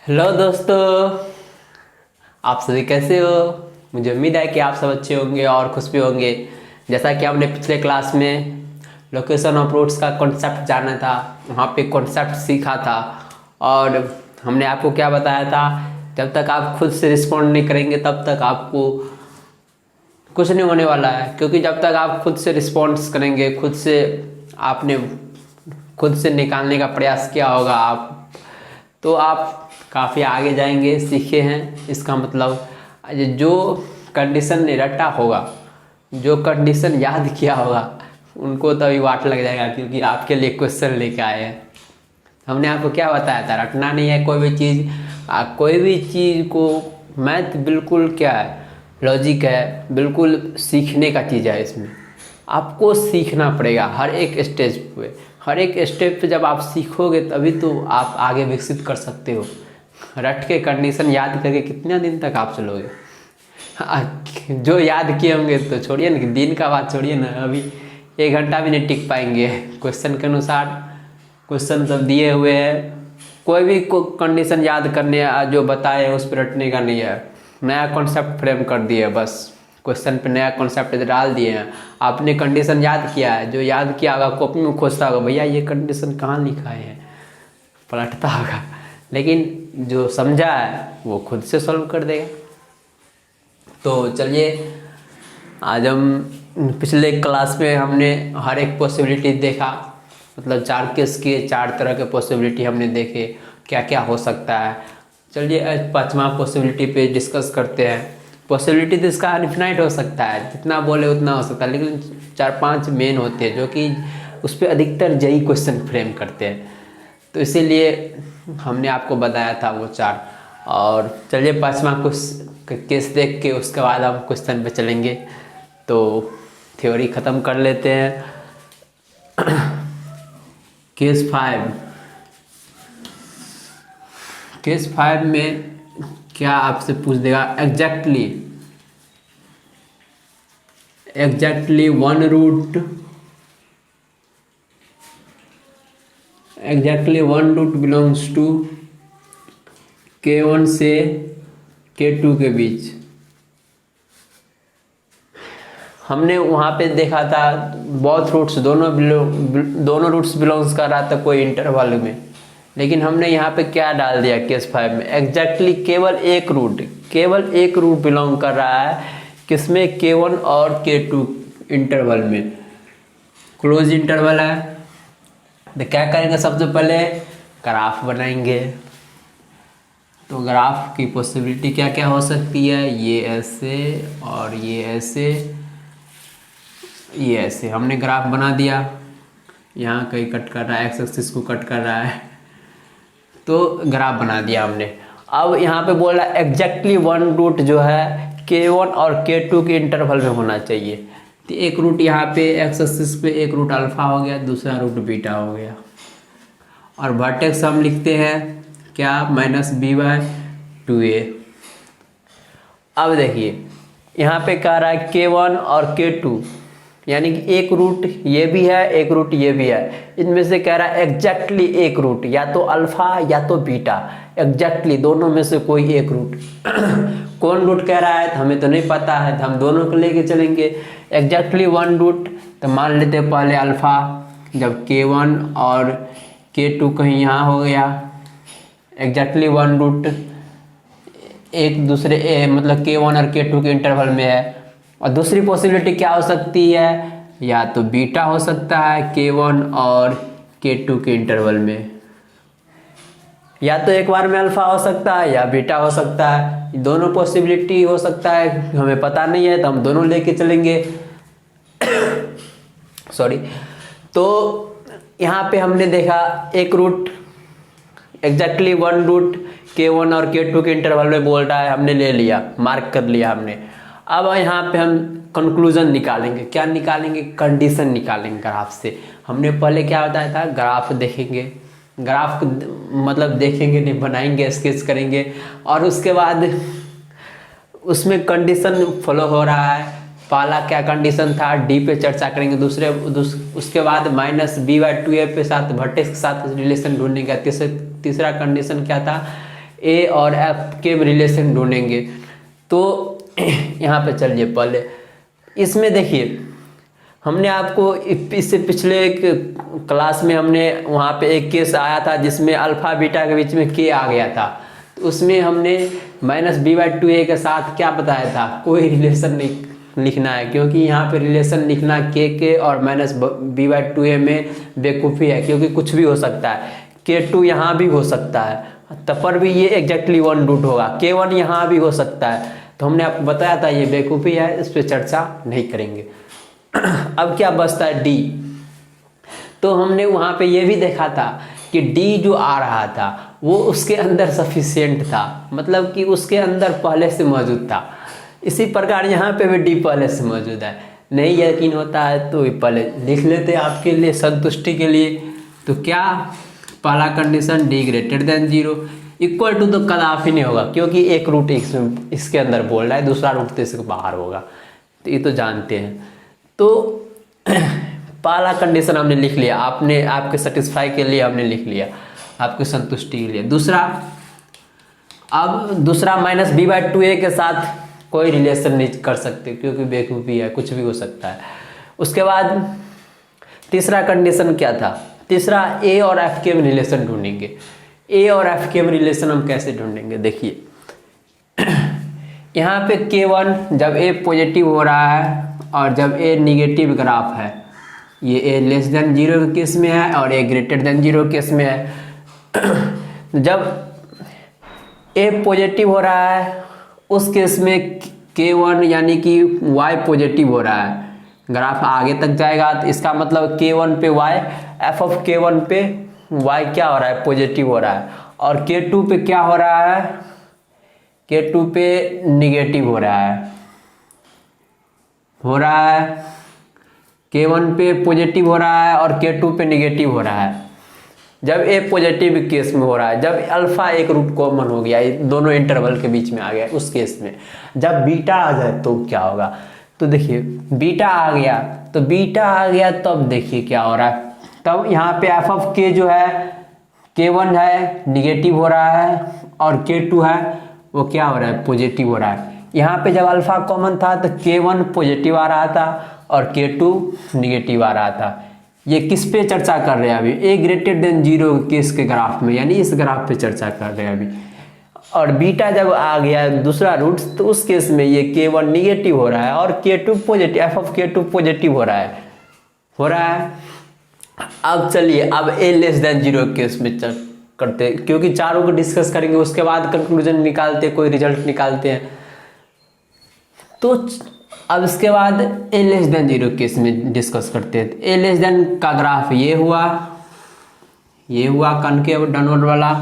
Hello दोस्तों, आप सभी कैसे हो। मुझे उम्मीद है कि आप सब अच्छे होंगे और खुश भी होंगे। जैसा कि हमने पिछले क्लास में लोकेशन ऑफ रूट्स का कॉन्सेप्ट जाना था, वहाँ पे कॉन्सेप्ट सीखा था। और हमने आपको क्या बताया था, जब तक आप खुद से रिस्पॉन्ड नहीं करेंगे तब तक आपको कुछ नहीं होने वाला है। क्योंकि जब तक आप खुद से रिस्पॉन्स करेंगे, आपने खुद से निकालने का प्रयास किया होगा तो आप काफ़ी आगे जाएंगे। सीखे हैं, इसका मतलब जो कंडीशन ने रटा होगा, जो कंडीशन याद किया होगा, उनको तो अभी वाट लग जाएगा, क्योंकि आपके लिए क्वेश्चन लेके आए हैं। हमने आपको क्या बताया था, रटना नहीं है कोई भी चीज़। कोई भी चीज़ को मैथ बिल्कुल क्या है, लॉजिक है, बिल्कुल सीखने का चीज़ है। इसमें आपको सीखना पड़ेगा हर एक स्टेज पे। हर एक स्टेप पे जब आप सीखोगे तभी तो आप आगे विकसित कर सकते हो। रट के कंडीशन याद करके कितने दिन तक आप चलोगे। जो याद किए होंगे तो छोड़िए ना, कि दिन का बात छोड़िए ना, अभी 1 घंटा भी नहीं टिक पाएंगे। क्वेश्चन के अनुसार क्वेश्चन सब दिए हुए हैं। कोई भी कंडीशन याद करने जो बताए उस पर रटने का नहीं है। नया कॉन्सेप्ट फ्रेम कर दिए, बस क्वेश्चन पे नया कॉन्सेप्ट डाल दिए हैं। आपने कंडीशन याद किया है, जो याद किया होगा कॉपी में खोजता होगा, भैया ये कंडीशन कहाँ लिखा है, पलटता होगा। लेकिन जो समझा है वो खुद से सॉल्व कर देगा। तो चलिए, आज हम पिछले क्लास में हमने हर एक पॉसिबिलिटी देखा। मतलब 4 केस के 4 तरह के पॉसिबिलिटी हमने देखे, क्या क्या हो सकता है। चलिए आज 5वां पॉसिबिलिटी पे डिस्कस करते हैं। पॉसिबिलिटी तो इसका इन्फिनाइट हो सकता है, जितना बोले उतना हो सकता है, लेकिन 4-5 मेन होते हैं जो कि उस पर अधिकतर यही क्वेश्चन फ्रेम करते हैं। तो इसीलिए हमने आपको बताया था वो 4। और चलिए 5वां केस देख के उसके बाद हम क्वेश्चन पे चलेंगे। तो थ्योरी ख़त्म कर लेते हैं। केस 5। केस 5 में क्या आपसे पूछ देगा, exactly one root belongs to K1 से K2 के बीच। हमने वहाँ पे देखा था बोथ रूट्स, दोनों रूट्स बिलोंग्स कर रहा था कोई इंटरवल में। लेकिन हमने यहाँ पे क्या डाल दिया केस 5 में, एग्जैक्टली केवल एक रूट बिलोंग कर रहा है। किसमें, K1 और K2 इंटरवल में, क्लोज इंटरवल है। तो क्या करेंगे, सबसे पहले ग्राफ बनाएंगे। तो ग्राफ की पॉसिबिलिटी क्या क्या हो सकती है, ये ऐसे और ये ऐसे, ये ऐसे। हमने ग्राफ बना दिया, यहाँ कहीं कट कर रहा है, एक्स एक्सिस को कट कर रहा है, तो ग्राफ बना दिया हमने। अब यहाँ पे बोल रहा है एग्जैक्टली वन रूट जो है K1 और K2 के इंटरवल में होना चाहिए। तो एक रूट यहाँ पे एक्स एक्सिस पे एक रूट अल्फा हो गया, दूसरा रूट बीटा हो गया। और वर्टेक्स हम लिखते हैं क्या, -b/2a। अब देखिए यहाँ पे कह रहा है K1 और K2, यानी कि एक रूट ये भी है, एक रूट ये भी है। इनमें से कह रहा है एग्जैक्टली एक रूट, या तो अल्फा या तो बीटा, एग्जैक्टली दोनों में से कोई एक रूट। कौन रूट कह रहा है तो हमें तो नहीं पता है, तो हम दोनों को लेके चलेंगे। एग्जैक्टली वन रूट, तो मान लेते हैं पहले अल्फा, जब K1 और K2 कहीं यहाँ हो गया। एग्जैक्टली वन रूट एक दूसरे मतलब K1 और K2 के इंटरवल में है। और दूसरी पॉसिबिलिटी क्या हो सकती है, या तो बीटा हो सकता है K1 और K2 के इंटरवल में, या तो एक बार में अल्फा हो सकता है या बीटा हो सकता है। दोनों पॉसिबिलिटी हो सकता है, हमें पता नहीं है, तो हम दोनों लेके चलेंगे। सॉरी। तो यहाँ पे हमने देखा एक root, exactly one root K1 और K2 के इंटरवल में बोल रहा है, हमने ले लिया, मार्क कर लिया हमने। अब यहाँ पे हम कंक्लूजन निकालेंगे। क्या निकालेंगे, कंडीशन निकालेंगे ग्राफ से। हमने पहले क्या बताया था, ग्राफ देखेंगे, ग्राफ मतलब देखेंगे नहीं, बनाएंगे, स्केच करेंगे, और उसके बाद उसमें कंडीशन फॉलो हो रहा है। पहला क्या कंडीशन था, डी पे चर्चा करेंगे। उसके बाद -b/2a पे साथ वर्टेक्स के साथ रिलेशन ढूंढने का। तीसरा कंडीशन क्या था, ए और एफ के रिलेशन ढूंढेंगे। तो यहाँ पे चलिए पहले इसमें देखिए, हमने आपको इससे पिछले एक क्लास में हमने वहाँ पे एक केस आया था जिसमें अल्फ़ा बीटा के बीच में के आ गया था। तो उसमें हमने -b/2a के साथ क्या बताया था, कोई रिलेशन नहीं लिखना है, क्योंकि यहाँ पे रिलेशन लिखना के और -b/2a में बेवकूफ़ी है, क्योंकि कुछ भी हो सकता है। k2 यहाँ भी हो सकता है, तब पर भी ये एग्जैक्टली 1 रूट होगा। k1 यहाँ भी हो सकता है। तो हमने आपको बताया था ये बेवकूफ़ी है, इस पर चर्चा नहीं करेंगे। अब क्या बचता है, डी। तो हमने वहाँ पे ये भी देखा था कि डी जो आ रहा था वो उसके अंदर सफिशिएंट था, मतलब कि उसके अंदर पहले से मौजूद था। इसी प्रकार यहाँ पे भी डी पहले से मौजूद है। नहीं यकीन होता है तो पहले लिख लेते हैं आपके लिए संतुष्टि के लिए। तो क्या पहला condition D greater than 0, equal to तो कदापि नहीं होगा, क्योंकि एक रूट इसके अंदर बोल रहा है, दूसरा रूट तो इसके बाहर होगा, तो ये तो जानते हैं। तो पहला कंडीशन हमने लिख लिया, आपने आपके सेटिस्फाई के लिए हमने लिख लिया, आपकी संतुष्टि के लिए। दूसरा, अब दूसरा -b/2a के साथ कोई रिलेशन नहीं कर सकते, क्योंकि बेवकूफ़ी है, कुछ भी हो सकता है। उसके बाद तीसरा कंडीशन क्या था, तीसरा ए और एफ के में रिलेशन ढूंढेंगे। ए और एफ के में रिलेशन हम कैसे ढूंढेंगे, देखिए यहाँ पे k1 जब ए पॉजिटिव हो रहा है और जब ए निगेटिव ग्राफ है, ये ए लेस देन 0 के केस में है और ए ग्रेटर देन 0 केस में है। जब ए पॉजिटिव हो रहा है उस केस में k1 यानी कि y पॉजिटिव हो रहा है, ग्राफ आगे तक जाएगा, तो इसका मतलब k1 पे y, f ऑफ k1 पे y क्या हो रहा है, पॉजिटिव हो रहा है। और k2 पे क्या हो रहा है, k2 पे निगेटिव हो रहा है, k1 पे पॉजिटिव हो रहा है और k2 पे निगेटिव हो रहा है। जब ए पॉजिटिव केस में हो रहा है, जब अल्फा एक रूट कॉमन हो गया, दोनों इंटरवल के बीच में आ गया, उस केस में जब बीटा आ जाए तो क्या होगा। तो देखिए बीटा आ गया, तो बीटा आ गया तब देखिए क्या हो रहा है, तब यहाँ पे एफ ऑफ के जो है k1 है निगेटिव हो रहा है और k2 है वो क्या हो रहा है, पॉजिटिव हो रहा है। यहाँ पे जब अल्फा कॉमन था तो k1 पॉजिटिव आ रहा था और k2 निगेटिव आ रहा था। ये किस पे चर्चा कर रहे हैं अभी, ए ग्रेटर देन 0 केस के ग्राफ में, यानी इस ग्राफ पे चर्चा कर रहे हैं अभी। और बीटा जब आ गया दूसरा रूट, तो उस केस में ये k1 निगेटिव हो रहा है और k2 positive, F of k2 positive हो रहा है। अब चलिए अब ए लेस देन 0 केस में करते, क्योंकि चारों को डिस्कस करेंगे, उसके बाद कंक्लूजन निकालते, कोई रिजल्ट निकालते हैं। तो अब इसके बाद ए लेस देन 0 केस में डिस्कस करते हैं। ए लेस देन का ग्राफ ये हुआ कनकेव डाउनवर्ड वाला।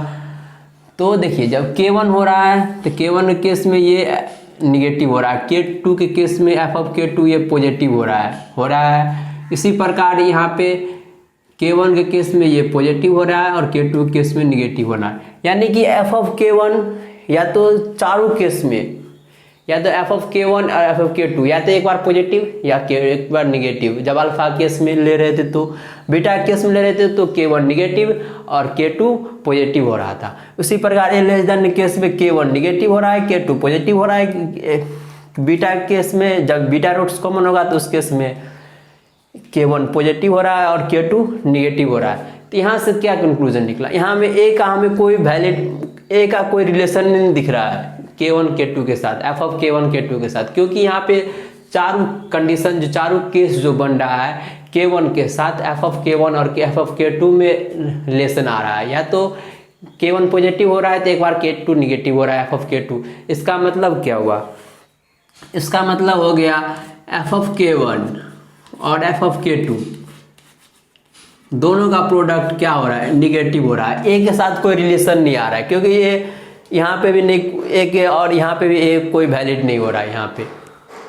तो देखिए जब k1 हो रहा है तो k1 के केस में ये निगेटिव हो रहा है, k2 के केस में एफ ऑफ k2 ये पॉजिटिव हो रहा है। इसी प्रकार यहाँ पे k1 के केस में ये पॉजिटिव हो रहा है और k2 के केस में निगेटिव हो रहा है। यानी कि एफ ऑफ k1 या तो चारों केस में, या तो एफ ऑफ k1 और एफ ऑफ k2 या तो एक बार पॉजिटिव या एक बार निगेटिव। जब अल्फा केस में ले रहे थे तो बीटा केस में ले रहे थे तो k1 निगेटिव और k2 पॉजिटिव हो रहा था। उसी प्रकार ए लेस देन केस में k1 निगेटिव हो रहा है, k2 पॉजिटिव हो रहा है। बीटा केस में जब बीटा रूट्स कॉमन होगा तो उस केस में k1 पॉजिटिव हो रहा है और k2 निगेटिव हो रहा है। तो यहाँ से क्या कंक्लूजन निकला, यहाँ में ए का हमें कोई वैलिड, ए का कोई रिलेशन नहीं दिख रहा है k1 k2 के साथ, एफ ऑफ k1 k2 के साथ, क्योंकि यहाँ पे चारों कंडीशन जो चारों केस जो बन रहा है k1 के साथ एफ ऑफ k1 और एफ ऑफ k2 में रिलेशन आ रहा है। या तो k1 पॉजिटिव हो रहा है तो एक बार k2 निगेटिव हो रहा है एफ ऑफ k2। इसका मतलब क्या हुआ, इसका मतलब हो गया एफ ऑफ k1 और एफ ऑफ k2 दोनों का प्रोडक्ट क्या हो रहा है, निगेटिव हो रहा है। ए के साथ कोई रिलेशन नहीं आ रहा है, क्योंकि ये यहाँ पे भी नहीं ए के और यहाँ पे भी ए कोई वैलिड नहीं हो रहा है। यहाँ पे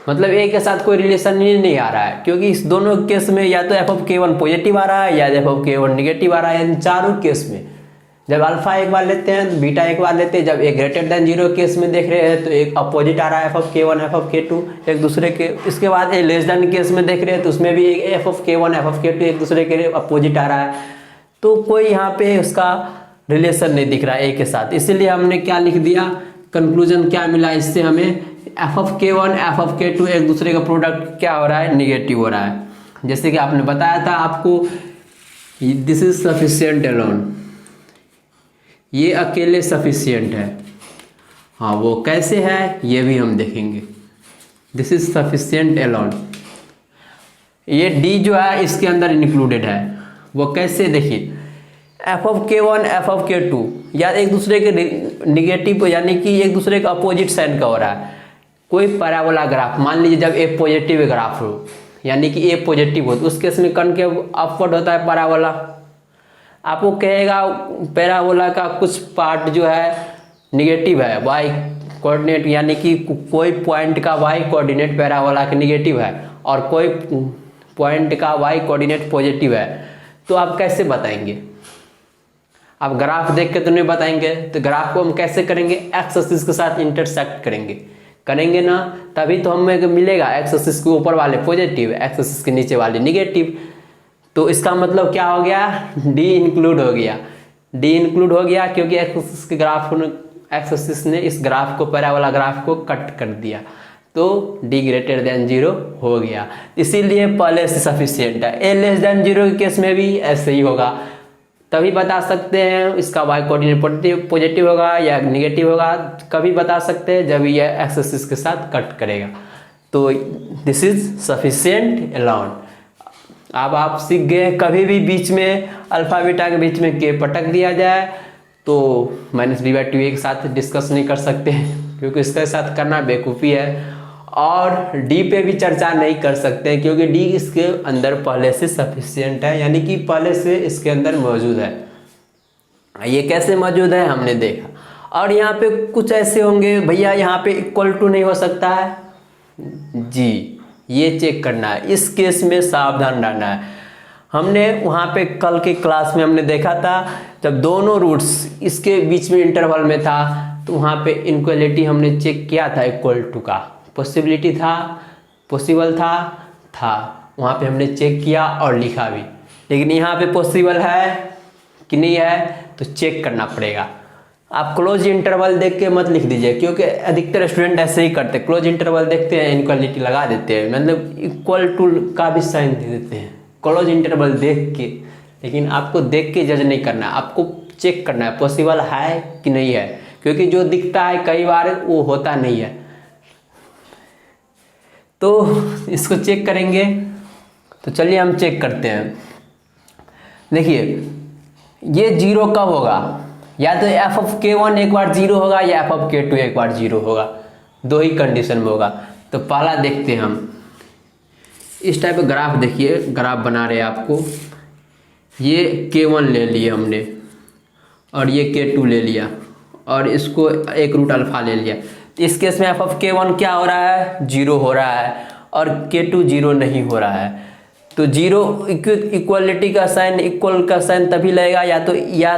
मतलब ए के साथ कोई रिलेशन नहीं आ रहा है, क्योंकि इस दोनों केस में या तो एफ ऑफ k1 पॉजिटिव आ रहा है या एफ ऑफ k1 निगेटिव आ रहा है। इन चारों केस में जब अल्फा एक बार लेते हैं बीटा एक बार लेते हैं, जब ए ग्रेटर देन 0 केस में देख रहे हैं तो एक अपोजिट आ रहा है F of k1 F of k2 एक दूसरे के। इसके बाद ए लेस देन केस में देख रहे हैं तो उसमें भी F of k1 F of k2 एक दूसरे के अपोजिट आ रहा है। तो कोई यहाँ पे उसका रिलेशन नहीं दिख रहा है ए के साथ, इसीलिए हमने क्या लिख दिया, कंक्लूजन क्या मिला इससे हमें, एफ ऑफ के वन एफ ऑफ के टू एक दूसरे का प्रोडक्ट क्या हो रहा है, निगेटिव हो रहा है। जैसे कि आपने बताया था आपको, दिस इज सफिशियंट अलोन, ये अकेले सफिशियंट है। हाँ वो कैसे है ये भी हम देखेंगे। दिस इज सफिशियंट अलोन, ये डी जो है इसके अंदर इंक्लूडेड है। वो कैसे, देखिए एफ ऑफ के वन एफ ऑफ के टू या एक दूसरे के निगेटिव यानी कि एक दूसरे का अपोजिट साइन का हो रहा है। कोई पैराबोला ग्राफ मान लीजिए जब ए पॉजिटिव ग्राफ हो यानी कि ए पॉजिटिव हो तो उस केस में कनकेव अपवर्ड होता है पैराबोला। आपको कहेगा पैराबोला का कुछ पार्ट जो है निगेटिव है, वाई कोऑर्डिनेट यानी कि कोई पॉइंट का वाई कोऑर्डिनेट पैराबोला के निगेटिव है और कोई पॉइंट का वाई कोऑर्डिनेट पॉजिटिव है। तो आप कैसे बताएंगे, आप ग्राफ देख के तो नहीं बताएंगे, तो ग्राफ को हम कैसे करेंगे, एक्स एक्सिस के साथ इंटरसेक्ट करेंगे ना, तभी तो हमें मिलेगा एक्स एक्सिस के ऊपर वाले पॉजिटिव, एक्स एक्सिस के नीचे वाले निगेटिव। तो इसका मतलब क्या हो गया, डी इंक्लूड हो गया, डी इंक्लूड हो गया क्योंकि एक्स एक्सिस के ग्राफ एक्स एक्सिस ने इस ग्राफ को पैराबोला ग्राफ को कट कर दिया, तो डी ग्रेटर देन 0 हो गया। इसीलिए पहले से सफिशियंट है। ए लेस देन 0 के केस में भी ऐसे ही होगा, तभी बता सकते हैं इसका वाई कोऑर्डिनेट पॉजिटिव होगा या निगेटिव होगा, कभी बता सकते हैं जब ये एक्स एक्सिस के साथ कट करेगा। तो दिस इज सफिशियंट अलोन। अब आप सीख गए, कभी भी बीच में अल्फा बीटा के बीच में के पटक दिया जाए तो -b/2 के साथ डिस्कस नहीं कर सकते क्योंकि इसके साथ करना बेवकूफ़ी है, और डी पे भी चर्चा नहीं कर सकते क्योंकि डी इसके अंदर पहले से सफिशियंट है यानी कि पहले से इसके अंदर मौजूद है। ये कैसे मौजूद है हमने देखा। और यहाँ पे कुछ ऐसे होंगे भैया यहाँ पे इक्वल टू नहीं हो सकता है जी, ये चेक करना है, इस केस में सावधान रहना है। हमने वहाँ पे कल के क्लास में हमने देखा था जब दोनों रूट्स इसके बीच में इंटरवल में था तो वहाँ पे इनक्वलिटी हमने चेक किया था, इक्वल टू का पॉसिबिलिटी था, पॉसिबल था वहाँ पे हमने चेक किया और लिखा भी। लेकिन यहाँ पे पॉसिबल है कि नहीं है तो चेक करना पड़ेगा। आप क्लोज इंटरवल देख के मत लिख दीजिए क्योंकि अधिकतर स्टूडेंट ऐसे ही करते हैं, क्लोज इंटरवल देखते हैं इनक्वलिटी लगा देते हैं, मतलब इक्वल टू का भी साइन दे देते हैं क्लोज इंटरवल देख के। लेकिन आपको देख के जज नहीं करना है, आपको चेक करना है पॉसिबल है कि नहीं है, क्योंकि जो दिखता है कई बार वो होता नहीं है। तो इसको चेक करेंगे, तो चलिए हम चेक करते हैं। देखिए ये 0 कब होगा, या तो एफ ऑफ के वन एक बार 0 होगा या एफ ऑफ के टू एक बार 0 होगा, दो ही कंडीशन में होगा। तो पहला देखते हैं हम, इस टाइप का ग्राफ देखिए, ग्राफ बना रहे हैं आपको, ये k1 ले लिए हमने और ये k2 ले लिया और इसको एक रूट अल्फा ले लिया। इस केस में एफ ऑफ k1 क्या हो रहा है, 0 हो रहा है और k2 0 नहीं हो रहा है। तो 0 इक्वलिटी का साइन, इक्वल का साइन तभी लगेगा या तो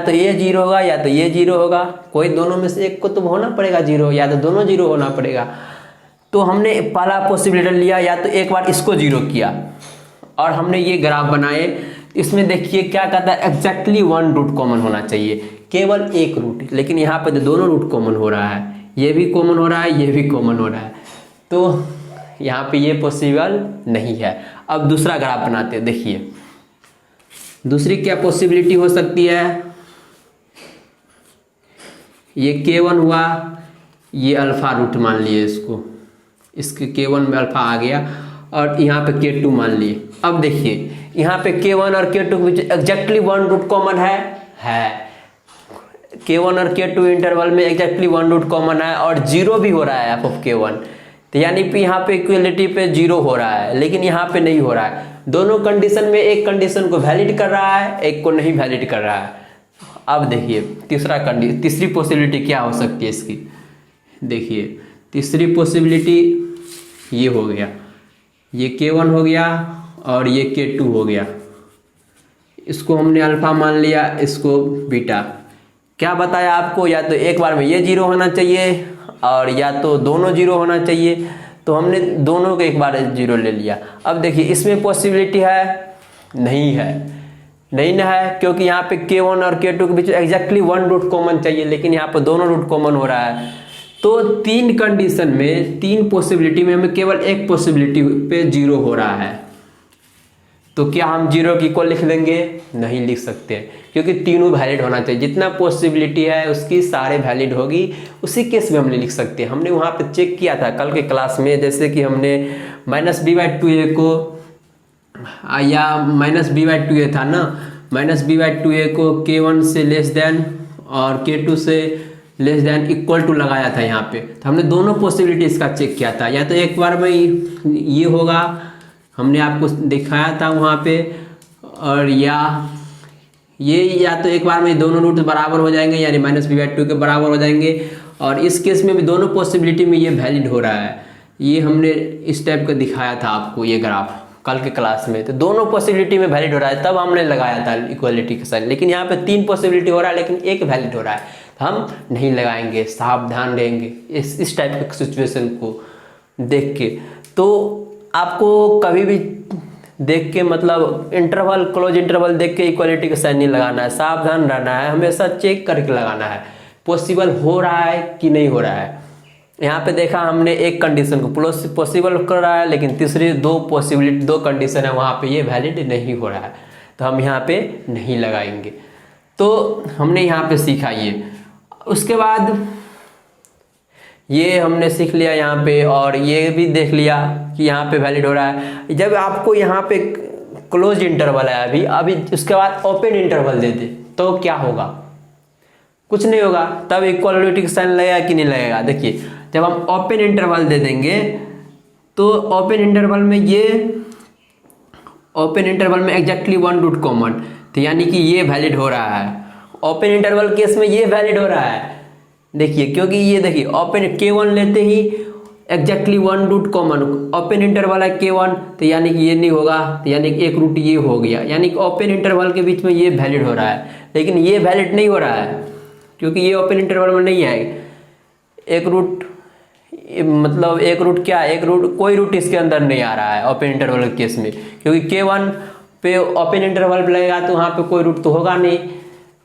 ये 0 होगा या तो ये 0 होगा, कोई दोनों में से एक को तो होना पड़ेगा 0, या तो दोनों 0 होना पड़ेगा। तो हमने पहला पॉसिबिलिटी लिया, या तो एक बार इसको 0 किया और हमने ये ग्राफ बनाए। इसमें देखिए क्या कहता है, एग्जैक्टली 1 रूट कॉमन होना चाहिए, केवल एक रूट, लेकिन यहाँ पे दोनों रूट कॉमन हो रहा है, ये भी कॉमन हो रहा है, ये भी कॉमन हो रहा है, तो यहाँ पे ये पॉसिबल नहीं है। अब दूसरा ग्राफ बनाते हैं, देखिए दूसरी क्या पॉसिबिलिटी हो सकती है, ये k1 हुआ, ये अल्फा रूट मान लिए इसको, इसके k1 में अल्फा आ गया और यहाँ पे k2 मान लिए। अब देखिए यहाँ पे k1 और k2 के बीच एग्जैक्टली 1 रूट कॉमन है, k1 और k2 इंटरवल में एग्जैक्टली 1 रूट कॉमन है और 0 भी हो रहा है एफ ऑफ k1, तो यानी कि यहाँ पे इक्वलिटी पे 0 हो रहा है, लेकिन यहाँ पे नहीं हो रहा है। दोनों कंडीशन में एक कंडीशन को वैलिड कर रहा है, एक को नहीं वैलिड कर रहा है। अब देखिए तीसरी पॉसिबिलिटी क्या हो सकती है इसकी, देखिए तीसरी पॉसिबिलिटी ये हो गया, ये k1 हो गया और ये k2 हो गया, इसको हमने अल्फा मान लिया, इसको बीटा। क्या बताया आपको, या तो एक बार में ये 0 होना चाहिए और या तो दोनों 0 होना चाहिए, तो हमने दोनों को एक बार 0 ले लिया। अब देखिए इसमें पॉसिबिलिटी है, नहीं है, नहीं ना है, क्योंकि यहाँ पे K1 और K2 के बीच एग्जैक्टली 1 रूट कॉमन चाहिए, लेकिन यहाँ पे दोनों रूट कॉमन हो रहा है। तो 3 कंडीशन में, 3 पॉसिबिलिटी में हमें केवल एक पॉसिबिलिटी पे 0 हो रहा है। तो क्या हम 0 की इक्वल लिख लेंगे? नहीं लिख सकते, क्योंकि तीनों वैलिड होना चाहिए। जितना पॉसिबिलिटी है उसकी सारे वैलिड होगी, उसी केस में हम नहीं लिख सकते। हमने वहाँ पे चेक किया था कल के क्लास में, जैसे कि हमने -b/2a को या -b/2a था ना, -b/2a को K1 से लेस देन और K2 से लेस देन इक्वल टू लगाया था यहाँ पे। तो हमने दोनों पॉसिबिलिटी इसका चेक किया था। या तो एक बार में ये होगा, हमने आपको दिखाया था वहाँ पे, और या तो एक बार में दोनों रूट बराबर हो जाएंगे, यानी -b/2 के बराबर हो जाएंगे। और इस केस में भी दोनों पॉसिबिलिटी में ये वैलिड हो रहा है। ये हमने इस टाइप का दिखाया था आपको, ये ग्राफ कल के क्लास में। तो दोनों पॉसिबिलिटी में वैलिड हो रहा है, तब हमने लगाया था इक्वलिटी का साइन। लेकिन यहाँ पे 3 पॉसिबिलिटी हो रहा है, लेकिन एक वैलिड हो रहा है, तो हम नहीं लगाएंगे, सावधान रहेंगे इस टाइप के सिचुएशन को देख के। तो आपको कभी भी देख के, मतलब इंटरवल, क्लोज इंटरवल देख के इक्वलिटी का साइन नहीं लगाना है, सावधान रहना है, हमेशा चेक करके लगाना है पॉसिबल हो रहा है कि नहीं हो रहा है। यहाँ पे देखा हमने एक कंडीशन को पॉसिबल कर रहा है, लेकिन तीसरी 2 कंडीशन है, वहाँ पे ये वैलिड नहीं हो रहा है, तो हम यहाँ पे नहीं लगाएंगे। तो हमने यहाँ पे सीखा ये। उसके बाद ये हमने सीख लिया यहाँ पे, और ये भी देख लिया कि यहाँ पे वैलिड हो रहा है। जब आपको यहाँ पे क्लोज इंटरवल है अभी उसके बाद ओपन इंटरवल दे दे तो क्या होगा? कुछ नहीं होगा। तब इक्वलिटी का साइन लगेगा कि नहीं लगेगा? देखिए, जब हम ओपन इंटरवल दे देंगे तो ओपन इंटरवल में एग्जैक्टली 1 रूट कॉमन, तो यानी कि ये वैलिड हो रहा है। ओपन इंटरवल केस में ये वैलिड हो रहा है, देखिए, क्योंकि ये देखिए ओपन K1 लेते ही exactly 1 root common, open interval है K1, तो यानी कि ये नहीं होगा, तो यानी कि एक रूट ये हो गया, यानी कि ओपन इंटरवल के बीच में ये वैलिड हो रहा है। लेकिन ये वैलिड नहीं हो रहा है, क्योंकि ये ओपन इंटरवल में नहीं है। एक रूट, मतलब एक रूट क्या, एक रूट, कोई रूट इसके अंदर नहीं आ रहा है ओपन इंटरवल के केस में, क्योंकि K1 पे ओपन इंटरवल पे लगेगा तो वहाँ पे कोई रूट तो होगा नहीं,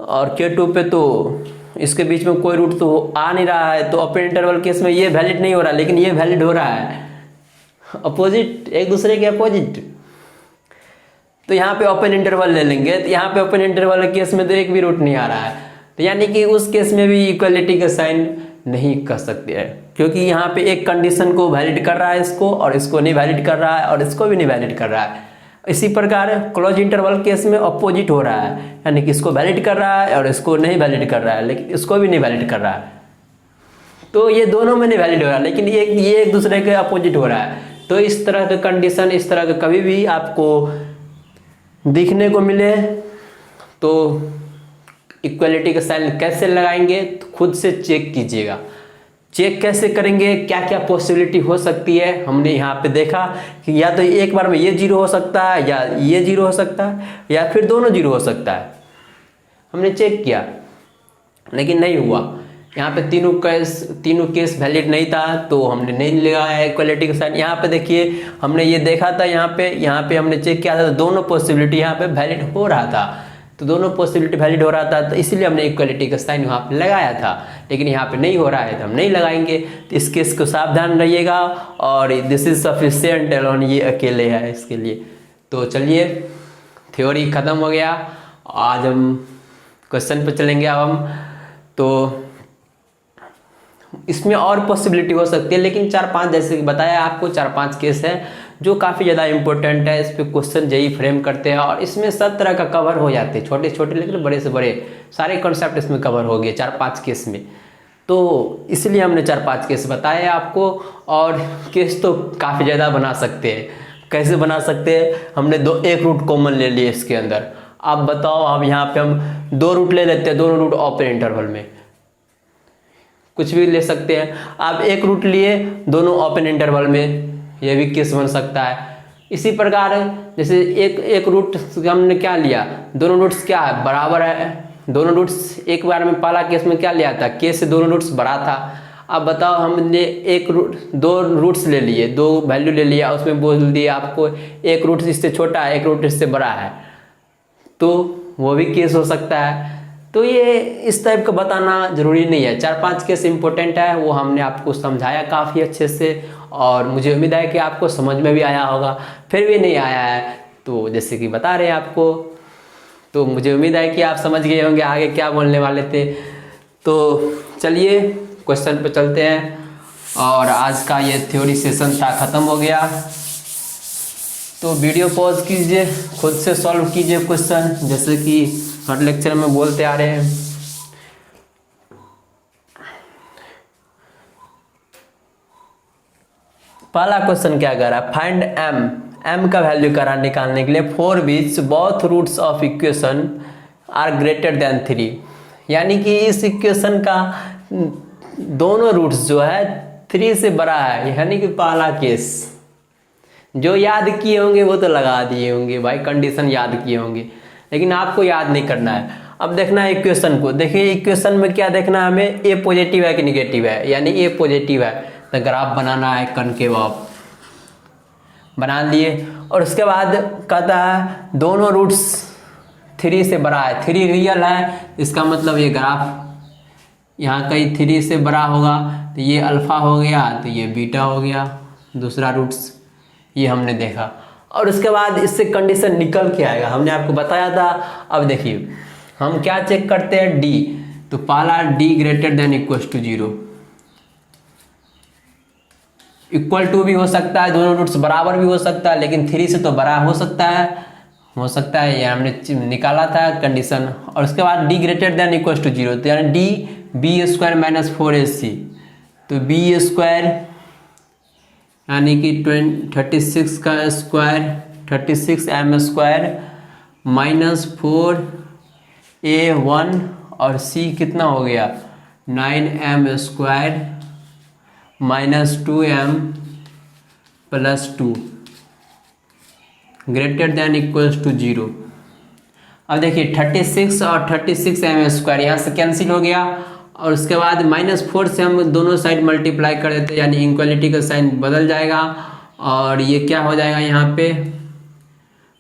और K2 पे तो इसके बीच में कोई रूट तो आ नहीं रहा है। तो ओपन इंटरवल केस में ये वैलिड नहीं हो रहा, लेकिन ये वैलिड हो रहा है, अपोजिट, एक दूसरे के अपोजिट। तो यहाँ पे ओपन इंटरवल ले लेंगे, तो यहाँ पे ओपन इंटरवल केस में तो एक भी रूट नहीं आ रहा है, तो यानी कि उस केस में भी इक्वलिटी का साइन नहीं कर सकते हैं, क्योंकि यहाँ पे एक कंडीशन को वैलिड कर रहा है इसको, और इसको नहीं वैलिड कर रहा है, और इसको भी नहीं वैलिड कर रहा है। इसी प्रकार क्लोज इंटरवल केस में अपोजिट हो रहा है, यानी कि इसको वैलिड कर रहा है और इसको नहीं वैलिड कर रहा है, लेकिन इसको भी नहीं वैलिड कर रहा है। तो ये दोनों में नहीं वैलिड हो रहा है, लेकिन ये एक दूसरे के अपोजिट हो रहा है। तो इस तरह के कंडीशन, इस तरह के कभी भी आपको दिखने को मिले तो इक्वलिटी का साइन कैसे लगाएंगे, तो खुद से चेक कीजिएगा। चेक कैसे करेंगे, क्या क्या पॉसिबिलिटी हो सकती है, हमने यहाँ पे देखा कि या तो एक बार में ये 0 हो सकता है, या ये 0 हो सकता है, या फिर दोनों 0 हो सकता है। हमने चेक किया, लेकिन नहीं हुआ। यहाँ पे तीनों केस वैलिड नहीं था, तो हमने नहीं लगाया इक्वलिटी का साइन। यहाँ पे देखिए, हमने ये देखा था, यहाँ पे हमने चेक किया था, तो दोनों पॉसिबिलिटी यहाँ पे वैलिड हो रहा था, तो दोनों पॉसिबिलिटी वैलिड हो रहा था, तो इसलिए हमने इक्वलिटी का साइन वहाँ पे लगाया था। लेकिन यहाँ पे नहीं हो रहा है, तो हम नहीं लगाएंगे। तो इस केस को सावधान रहिएगा, और दिस इज सफिशिएंट एलोन, ये अकेले है इसके लिए। तो चलिए, थ्योरी ख़त्म हो गया, आज हम क्वेश्चन पे चलेंगे। अब हम तो इसमें और पॉसिबिलिटी हो सकती है, लेकिन 4-5, जैसे कि बताया आपको, 4-5 केस है जो काफ़ी ज़्यादा इंपॉर्टेंट है। इस पे क्वेश्चन जेई फ्रेम करते हैं, और इसमें सब तरह का कवर हो जाते हैं, छोटे छोटे लेकिन बड़े से बड़े सारे कॉन्सेप्ट इसमें कवर हो गए 4-5 केस में। तो इसलिए हमने 4-5 केस बताए आपको, और केस तो काफ़ी ज़्यादा बना सकते हैं। कैसे बना सकते हैं, हमने एक रूट कॉमन ले लिए इसके अंदर। आप बताओ, अब यहाँ पे हम 2 रूट ले लेते हैं, दोनों रूट ओपन इंटरवल में, कुछ भी ले सकते हैं। आप एक रूट लिए दोनों ओपन इंटरवल में, यह भी केस बन सकता है। इसी प्रकार जैसे एक रूट हमने क्या लिया, दोनों रूट्स क्या है, बराबर है। दोनों रूट्स एक बार में पहला केस में क्या लिया था, के से दोनों रूट्स बड़ा था। अब बताओ, हमने 2 रूट्स ले लिए, 2 वैल्यू ले लिया, उसमें बोल दिया आपको एक रूट इससे छोटा है, एक रूट इससे बड़ा है। तो वो भी केस हो सकता है। तो ये इस टाइप का बताना ज़रूरी नहीं है, 4-5 केस इंपॉर्टेंट है, वो हमने आपको समझाया काफ़ी अच्छे से, और मुझे उम्मीद है कि आपको समझ में भी आया होगा। फिर भी नहीं आया है तो जैसे कि बता रहे हैं आपको, तो मुझे उम्मीद है कि आप समझ गए होंगे आगे क्या बोलने वाले थे। तो चलिए क्वेश्चन पे चलते हैं, और आज का ये थ्योरी सेशन था ख़त्म हो गया। तो वीडियो पॉज कीजिए, खुद से सॉल्व कीजिए क्वेश्चन, जैसे कि हर लेक्चर में बोलते आ रहे हैं। पहला क्वेश्चन क्या कर रहा है, फाइंड एम का वैल्यू करा निकालने के लिए for which both roots of equation are greater than 3, यानी कि इस इक्वेशन का दोनों रूट्स जो है 3 से बड़ा है, यानी कि पहला केस। जो याद किए होंगे वो तो लगा दिए होंगे भाई, कंडीशन याद किए होंगे, लेकिन आपको याद नहीं करना है। अब देखना है इक्वेशन को, देखिए इक्वेशन में क्या देखना है हमें, ए पॉजिटिव है कि निगेटिव है, यानी ए पॉजिटिव है तो ग्राफ बनाना है कनकेव ऑफ, बना लिए। और उसके बाद कहता है दोनों रूट्स 3 से बड़ा है, 3 रियल है, इसका मतलब ये ग्राफ यहाँ कहीं 3 से बड़ा होगा, तो ये अल्फा हो गया, तो ये बीटा हो गया, दूसरा रूट्स ये हमने देखा। और उसके बाद इससे कंडीशन निकल के आएगा, हमने आपको बताया था। अब देखिए हम क्या चेक करते हैं, डी, तो पहला D greater than equal to 0, equal to भी हो सकता है, दोनों रूट्स बराबर भी हो सकता है, लेकिन 3 से तो बड़ा हो सकता है, ये हमने निकाला था कंडीशन। और उसके बाद D greater than equal to 0, तो यानी D B square minus 4ac, तो बी स्क्वायर यानी कि 36 का square 36m square minus 4a1, और c कितना हो गया 9m square minus 2m plus 2 greater than equals to 0। अब देखिए 36 और 36m स्क्वायर यहाँ से कैंसिल हो गया, और उसके बाद -4 से हम दोनों साइड मल्टीप्लाई कर देते हैं, यानी इक्वलिटी का साइन बदल जाएगा, और ये क्या हो जाएगा यहाँ पे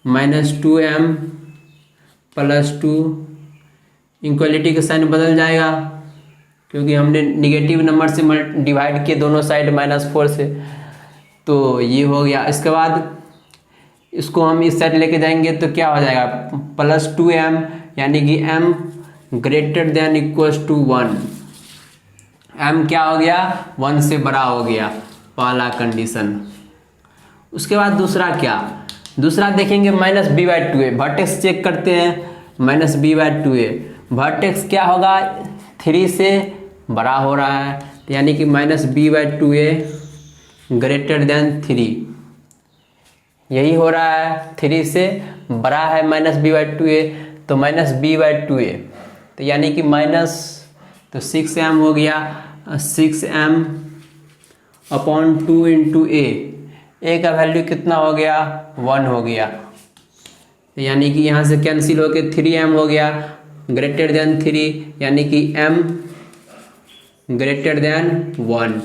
-2m प्लस 2, इक्वलिटी का साइन बदल जाएगा क्योंकि हमने निगेटिव नंबर से डिवाइड किए दोनों साइड -4 से, तो ये हो गया। इसके बाद इसको हम इस साइड लेके जाएंगे तो क्या हो जाएगा प्लस 2m, यानी कि m greater than equals to 1, m क्या हो गया 1 से बड़ा हो गया, पहला कंडीशन। उसके बाद दूसरा क्या, दूसरा देखेंगे -b/2a, वर्टेक्स चेक करते हैं, -b/2a, वर्टेक्स क्या होगा 3 से बड़ा हो रहा है, यानी कि -b/2a ग्रेटर देन 3, यही हो रहा है, 3 से बड़ा है -b/2a, तो -b/2a, तो यानी कि माइनस, तो 6m हो गया, 6m अपॉन 2 इंटू a का वैल्यू कितना हो गया 1 हो गया, तो यानी कि यहाँ से कैंसिल होके 3m हो गया ग्रेटर देन 3, यानी कि m ग्रेटर देन 1,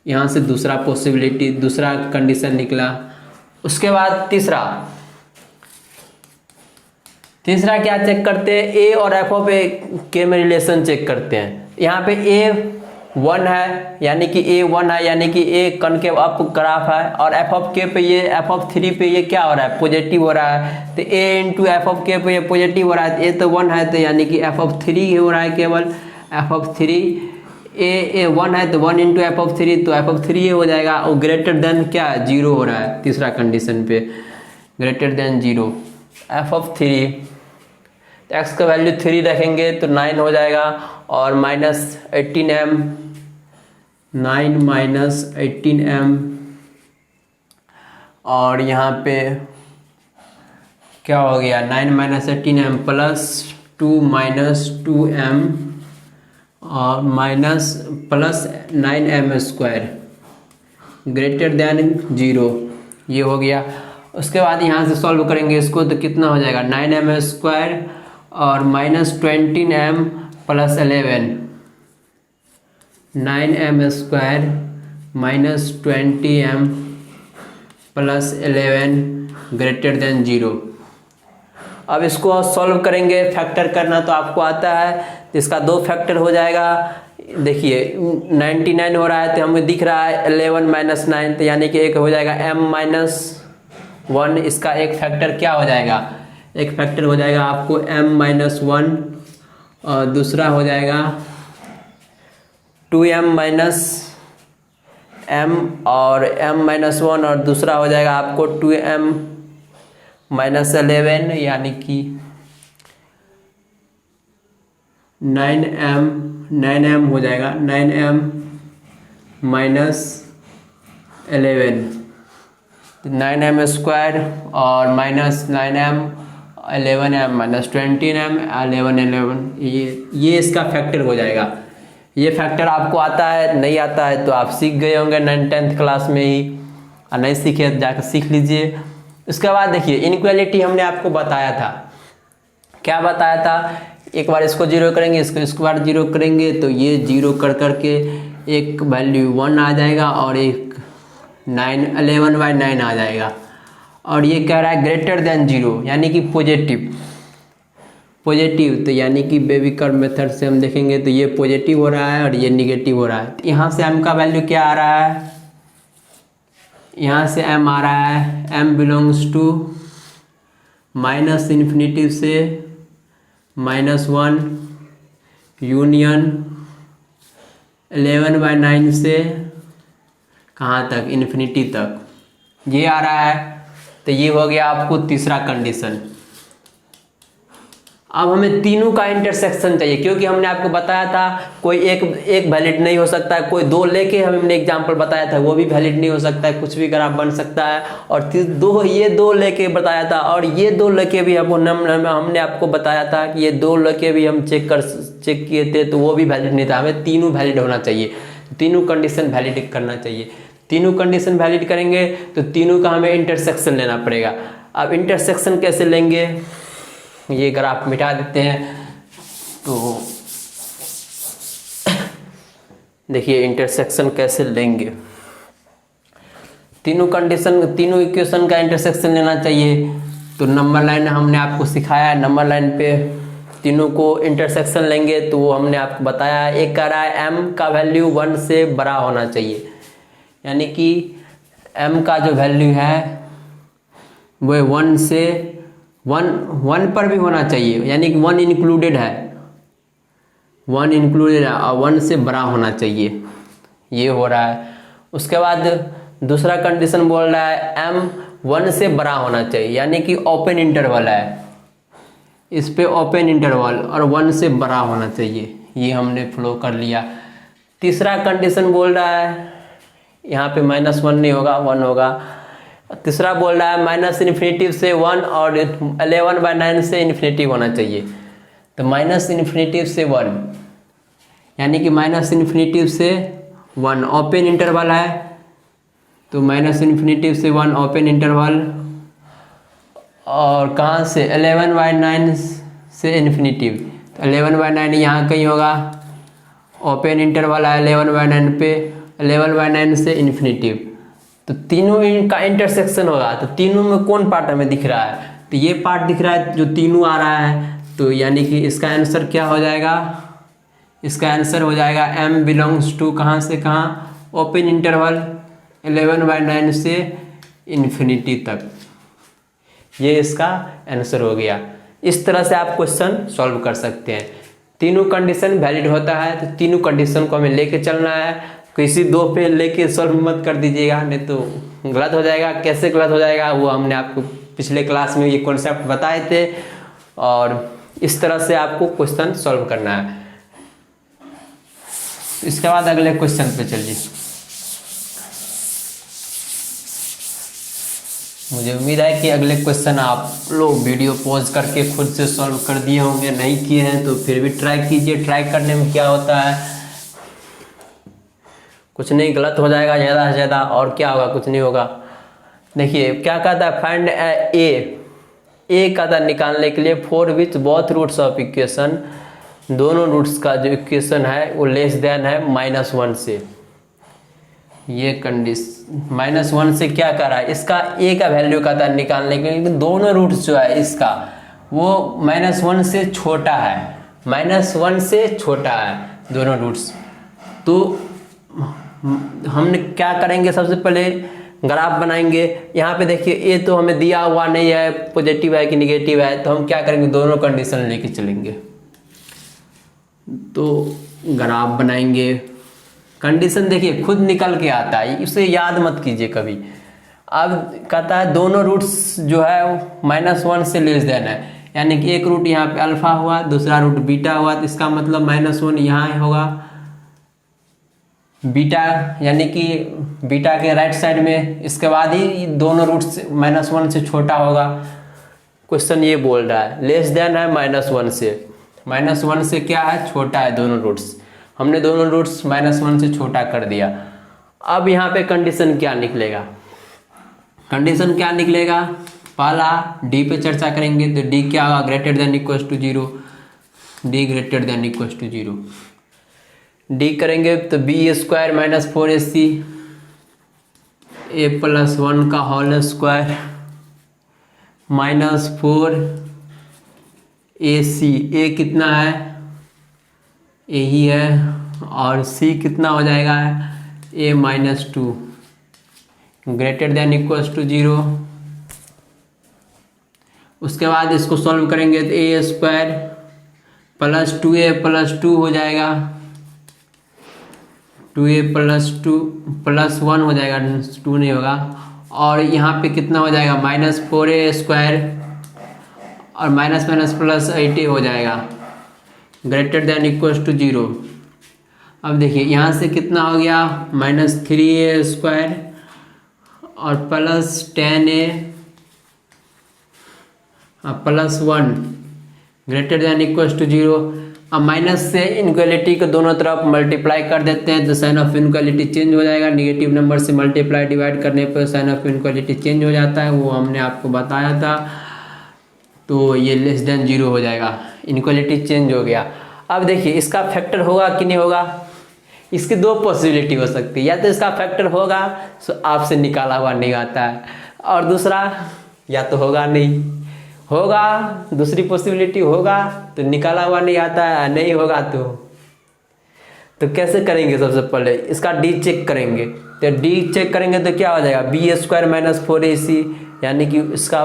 यहाँ से दूसरा पॉसिबिलिटी, दूसरा कंडीशन निकला। उसके बाद तीसरा क्या चेक करते हैं, ए और एफ ऑफ ए के में रिलेशन चेक करते हैं। यहाँ पे ए 1 है, यानी कि ए 1 है, यानी कि ए कनकेव अप ग्राफ है, और एफ ऑफ के पे ये एफ ऑफ 3 पे ये क्या हो रहा है पॉजिटिव हो रहा है, तो ए इंटू एफ ऑफ के पे ये पॉजिटिव हो रहा है, ए तो 1 है, तो यानी कि एफ ऑफ 3 हो रहा है केवल, एफ ऑफ 3 ए 1 है तो 1 इंटू एफ ऑफ 3, तो एफ ऑफ 3 ये हो जाएगा, और ग्रेटर देन क्या 0 हो रहा है तीसरा कंडीशन पे, ग्रेटर देन 0 एफ ऑफ 3, तो एक्स का वैल्यू 3 रखेंगे तो 9 हो जाएगा, और -18m 9 - 18m, और यहाँ पे क्या हो गया 9 - 18m प्लस 2 - 2m और minus plus 9m square greater than 0, ये हो गया। उसके बाद यहाँ से सॉल्व करेंगे इसको तो कितना हो जाएगा 9m स्क्वायर और -20m plus 11, 9m square -20m plus 11 greater than 0। अब इसको सॉल्व करेंगे, फैक्टर करना तो आपको आता है, इसका 2 फैक्टर हो जाएगा। देखिए 99 हो रहा है तो हमें दिख रहा है 11 माइनस 9, तो यानी कि एक हो जाएगा m-1। इसका एक फैक्टर क्या हो जाएगा, एक फैक्टर हो जाएगा आपको m-1 और दूसरा हो जाएगा 2m-m और m-1 और दूसरा हो जाएगा आपको 2m-11 यानी कि 9m हो जाएगा 9m-11, 9m स्क्वायर और minus 9m 11m minus 20m 11 ये इसका फैक्टर हो जाएगा। ये फैक्टर आपको आता है, नहीं आता है तो आप सीख गए होंगे 9th क्लास में ही, और नहीं सीखे तो जाकर सीख लीजिए। उसके बाद देखिए इनइक्वालिटी हमने आपको बताया था, क्या बताया था, एक बार इसको 0 करेंगे, इसको बार 0 करेंगे तो ये 0 कर करके एक वैल्यू 1 आ जाएगा और एक 11/9 आ जाएगा। और ये कह रहा है ग्रेटर देन 0 यानी कि पॉजिटिव, तो यानी कि बेबी कर्व मेथड से हम देखेंगे तो ये पॉजिटिव हो रहा है और ये निगेटिव हो रहा है। तो यहाँ से m का वैल्यू क्या आ रहा है, यहाँ से m आ रहा है m बिलोंग्स टू -∞ से -1 यूनियन 11/9 से कहाँ तक, इन्फिनिटी तक, ये आ रहा है। तो ये हो गया आपको तीसरा कंडीशन। अब हमें तीनों का इंटरसेक्शन चाहिए, क्योंकि हमने आपको बताया था कोई एक वैलिड नहीं हो सकता है, कोई 2 लेके हमने एग्जांपल बताया था वो भी वैलिड नहीं हो सकता है, कुछ भी ग्राफ बन सकता है। और ये दो लेके बताया था, और ये 2 लेके भी हमने आपको बताया था कि ये 2 लेके भी हम चेक किए थे तो वो भी वैलिड नहीं था। हमें तीनों वैलिड होना चाहिए, तीनों कंडीशन वैलिड करना चाहिए। तीनों कंडीशन वैलिड करेंगे तो तीनों का हमें इंटरसेक्शन लेना पड़ेगा। अब इंटरसेक्शन कैसे लेंगे, ये ग्राफ मिटा देते हैं। तो देखिए इंटरसेक्शन कैसे लेंगे, तीनों इक्वेशन का इंटरसेक्शन लेना चाहिए। तो नंबर लाइन हमने आपको सिखाया, नंबर लाइन पे तीनों को इंटरसेक्शन लेंगे तो वो हमने आपको बताया। एक कह रहा है m का वैल्यू 1 से बड़ा होना चाहिए, यानी कि m का जो वैल्यू है वो 1 से 1 पर भी होना चाहिए, यानी कि 1 इंक्लूडेड है, 1 इंक्लूडेड है और 1 से बड़ा होना चाहिए, ये हो रहा है। उसके बाद दूसरा कंडीशन बोल रहा है m 1 से बड़ा होना चाहिए, यानी कि ओपन इंटरवल है, इस पे ओपन इंटरवल और 1 से बड़ा होना चाहिए, ये हमने फ्लो कर लिया। तीसरा कंडीशन बोल रहा है यहाँ पे -1 नहीं होगा, 1 होगा। तीसरा बोल रहा है -∞ से 1 और 11/9 से इन्फिनिटी होना चाहिए। तो -∞ से 1 यानी कि -∞ से 1 ओपन इंटरवल है, तो -∞ से 1 ओपन इंटरवल, और कहाँ से 11/9 से इन्फिनिटी। तो 11/9 यहाँ कहीं होगा, ओपन इंटरवल है 11/9 पे, 11/9 से इन्फिनिटी। तो तीनों का इंटरसेक्शन होगा, तो तीनों में कौन पार्ट हमें दिख रहा है, तो ये पार्ट दिख रहा है जो तीनों आ रहा है। तो यानी कि इसका आंसर क्या हो जाएगा, इसका आंसर हो जाएगा m बिलोंग्स टू कहाँ से कहाँ, ओपन इंटरवल 11/9 से इन्फिनिटी तक, ये इसका आंसर हो गया। इस तरह से आप क्वेश्चन सॉल्व कर सकते हैं। तीनों कंडीशन वैलिड होता है तो तीनों कंडीशन को हमें लेके चलना है, किसी 2 पे लेके सॉल्व मत कर दीजिएगा, नहीं तो गलत हो जाएगा। कैसे गलत हो जाएगा वो हमने आपको पिछले क्लास में ये कॉन्सेप्ट बताए थे, और इस तरह से आपको क्वेश्चन सॉल्व करना है। इसके बाद अगले क्वेश्चन पे चलिए। मुझे उम्मीद है कि अगले क्वेश्चन आप लोग वीडियो पॉज करके खुद से सॉल्व कर दिए होंगे, नहीं किए हैं तो फिर भी ट्राई कीजिए। ट्राई करने में क्या होता है, कुछ नहीं, गलत हो जाएगा ज़्यादा से ज़्यादा, और क्या होगा, कुछ नहीं होगा। देखिए क्या कहता है, फाइंड ए का था निकालने के लिए for which both roots of equation, दोनों रूट्स का जो इक्वेशन है वो लेस देन है -1 से। ये कंडीशन -1 से क्या कर रहा है, इसका ए का वैल्यू का था निकालने के लिए, दोनों रूट्स जो है इसका वो -1 से छोटा है, -1 से छोटा है दोनों रूट्स। तो हमने क्या करेंगे, सबसे पहले ग्राफ बनाएंगे। यहाँ पे देखिए ए तो हमें दिया हुआ नहीं है पॉजिटिव है कि निगेटिव है, तो हम क्या करेंगे, दोनों कंडीशन लेके चलेंगे। तो ग्राफ बनाएंगे, कंडीशन देखिए खुद निकल के आता है, इसे याद मत कीजिए कभी। अब कहता है दोनों रूट्स जो है -1 से लेस देन है, यानी कि एक रूट यहाँ पे अल्फा हुआ, दूसरा रूट बीटा हुआ, तो इसका मतलब -1 यहाँ होगा, बीटा यानी कि बीटा के राइट साइड में, इसके बाद ही दोनों रूट्स -1 से छोटा होगा। क्वेश्चन ये बोल रहा है लेस देन है -1 से, -1 से क्या है, छोटा है दोनों रूट्स। हमने दोनों रूट्स -1 से छोटा कर दिया। अब यहाँ पे कंडीशन क्या निकलेगा, कंडीशन क्या निकलेगा, पहला डी पे चर्चा करेंगे। तो डी क्या होगा, greater than equal to 0, D greater than equal to 0। D करेंगे तो बी स्क्वायर -4ac a+1 का होल स्क्वायर -4ac, ए कितना है, ए ही है, और सी कितना हो जाएगा, a-2 greater than equal to 0। उसके बाद इसको सॉल्व करेंगे तो ए स्क्वायर +2a+2 हो जाएगा, 2a+2 +1 हो जाएगा, 2 नहीं होगा, और यहाँ पे कितना हो जाएगा, -4a² और +8a हो जाएगा, ग्रेटर देन इक्वल टू 0। अब देखिए यहाँ से कितना हो गया, -3a² और +10a +1 greater than equal to 0। अब माइनस से इनक्वालिटी को दोनों तरफ मल्टीप्लाई कर देते हैं तो साइन ऑफ इनक्वालिटी चेंज हो जाएगा। निगेटिव नंबर से मल्टीप्लाई डिवाइड करने पर साइन ऑफ इनक्वालिटी चेंज हो जाता है, वो हमने आपको बताया था। तो ये लेस देन 0 हो जाएगा, इनक्वालिटी चेंज हो गया। अब देखिए इसका फैक्टर होगा कि नहीं होगा, इसकी दो पॉसिबिलिटी हो सकती है, या तो इसका फैक्टर होगा तो आपसे निकाला हुआ नहीं आता है, और दूसरा या तो होगा नहीं, होगा दूसरी पॉसिबिलिटी होगा तो निकाला हुआ नहीं आता है, नहीं होगा तो कैसे करेंगे, सबसे पहले इसका डी चेक करेंगे। तो डी चेक करेंगे तो क्या हो जाएगा, b² -4ac, यानी कि इसका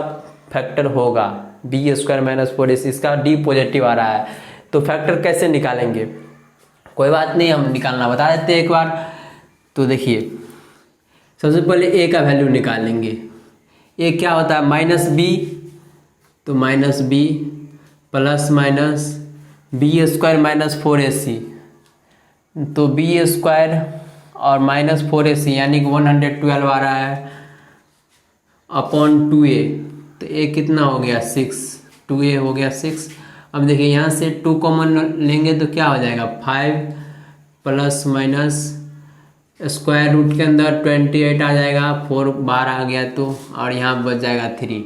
फैक्टर होगा b² -4ac, इसका डी पॉजिटिव आ रहा है। तो फैक्टर कैसे निकालेंगे, कोई बात नहीं, हम निकालना बता देते हैं एक बार। तो देखिए सबसे पहले a का वैल्यू निकालेंगे। a क्या होता है, -b, तो -b plus minus b² -4ac, तो b² और -4ac यानी कि 112 आ रहा है अपॉन 2a, तो a कितना हो गया 6, 2a हो गया 6। अब देखिए यहाँ से 2 कॉमन लेंगे तो क्या हो जाएगा 5 प्लस माइनस स्क्वायर रूट के अंदर 28 आ जाएगा, 4 बार आ गया तो, और यहाँ बच जाएगा 3।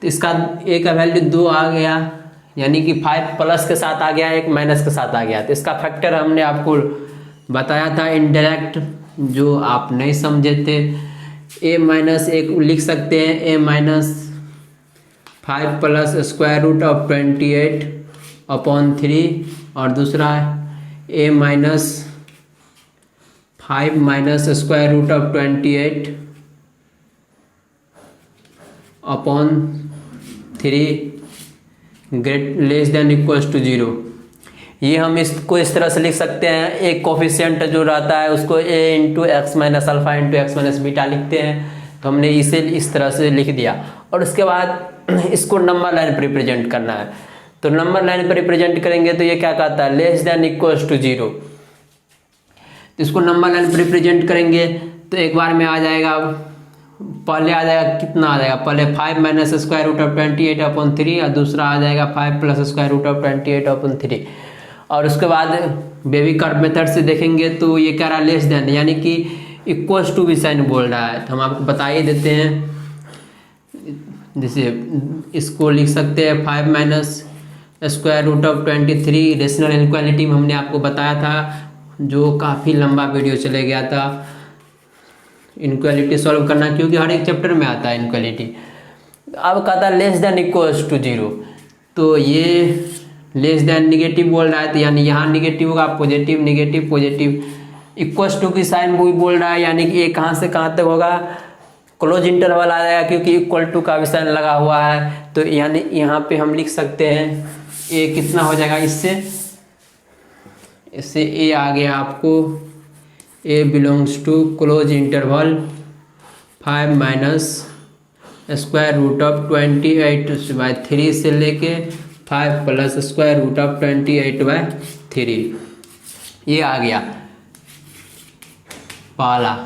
तो इसका a का वैल्यू 2 आ गया, यानी कि 5 प्लस के साथ आ गया, एक माइनस के साथ आ गया। तो इसका फैक्टर हमने आपको बताया था इनडायरेक्ट, जो आप नहीं समझे थे। a-1 लिख सकते हैं, a-5 plus square root of 28 upon 3, और दूसरा a-5 minus square root of 28 upon 3 great less than equals to 0। ये हम इसको इस तरह से लिख सकते हैं, एक कोफिशिएंट जो रहता है उसको a into x minus alpha into x minus beta लिखते हैं, तो हमने इसे इस तरह से लिख दिया। और उसके बाद इसको नंबर लाइन पर रिप्रेजेंट करना है, तो नंबर लाइन पर रिप्रेजेंट करेंगे तो ये क्या कहता है, लेस देन इक्वल्स टू 0। तो इसको नंबर लाइन पर रिप्रेजेंट करेंगे तो एक बार में आ जाएगा, पहले आ जाएगा कितना आ जाएगा, पहले 5 minus square root of 28 upon 3, और दूसरा आ जाएगा 5 plus square root of 28 upon 3। और उसके बाद बेबी कर्व मेथड से देखेंगे तो ये कह रहा है लेस देन, यानी कि इक्वल्स टू भी साइन बोल रहा है, तो हम आपको बता ही देते हैं। जैसे इसको लिख सकते हैं 5 minus square root of 23, rational inequality में हमने आपको बताया था, जो काफ़ी लंबा वीडियो चले गया था, इनक्वालिटी सॉल्व करना, क्योंकि हर एक चैप्टर में आता है इनक्वालिटी। अब कहता है लेस देन इक्वल्स टू 0, तो ये लेस देन निगेटिव बोल रहा है, तो यानी यहाँ निगेटिव होगा, positive negative positive, equals to की साइन भी बोल रहा है, यानी कि ये कहाँ से कहाँ तक होगा, क्लोज इंटरवल आ जाएगा क्योंकि इक्वल टू का भी साइन लगा हुआ है। तो यानी यहाँ पे हम लिख सकते हैं ए कितना हो जाएगा, इससे ए आ गया आपको, a belongs to closed interval 5 minus square root of 28/3 से लेके 5 प्लस स्क्वायर रूट ऑफ 28/3, ये आ गया पहला।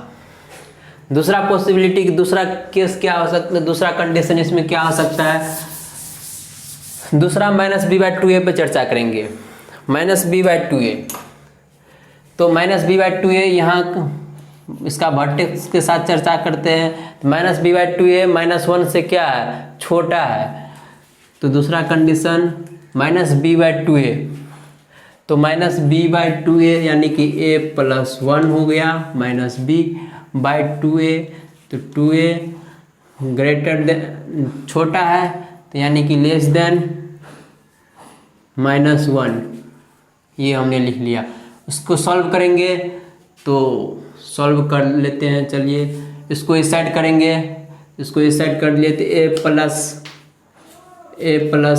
दूसरा पॉसिबिलिटी, दूसरा केस क्या हो सकता है, दूसरा कंडीशन इसमें क्या हो सकता है, दूसरा -b/2a पे चर्चा करेंगे। -b/2a, तो -b/2a यहाँ इसका वर्टेक्स के साथ चर्चा करते हैं। -b/2a -1 से क्या है, छोटा है, तो दूसरा कंडीशन -b/2a, तो -b/2a यानी कि a + 1 हो गया -b/2a, तो 2a ग्रेटर देन छोटा है, तो यानी कि लेस देन -1, ये हमने लिख लिया। उसको सॉल्व करेंगे तो सॉल्व कर लेते हैं, चलिए इसको इस साइड करेंगे, इसको इस साइड कर लिए तो a +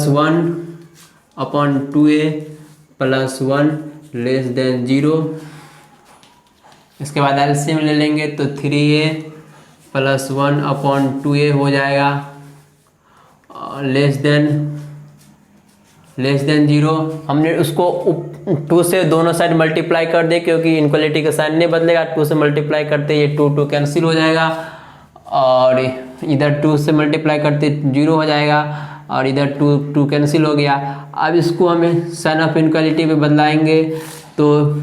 1/2a + 1 लेस देन 0। इसके बाद एलसीएम ले लेंगे तो 3a + 1/2a हो जाएगा लेस देन 0। हमने उसको 2 से दोनों साइड मल्टीप्लाई कर दे, क्योंकि इनक्वालिटी का साइन नहीं बदलेगा, 2 से मल्टीप्लाई करते ये 2 कैंसिल हो जाएगा, और इधर 2 से मल्टीप्लाई करते 0 हो जाएगा, और इधर 2 कैंसिल हो गया। अब इसको हमें साइन ऑफ इनक्वालिटी पे बदलाएंगे, तो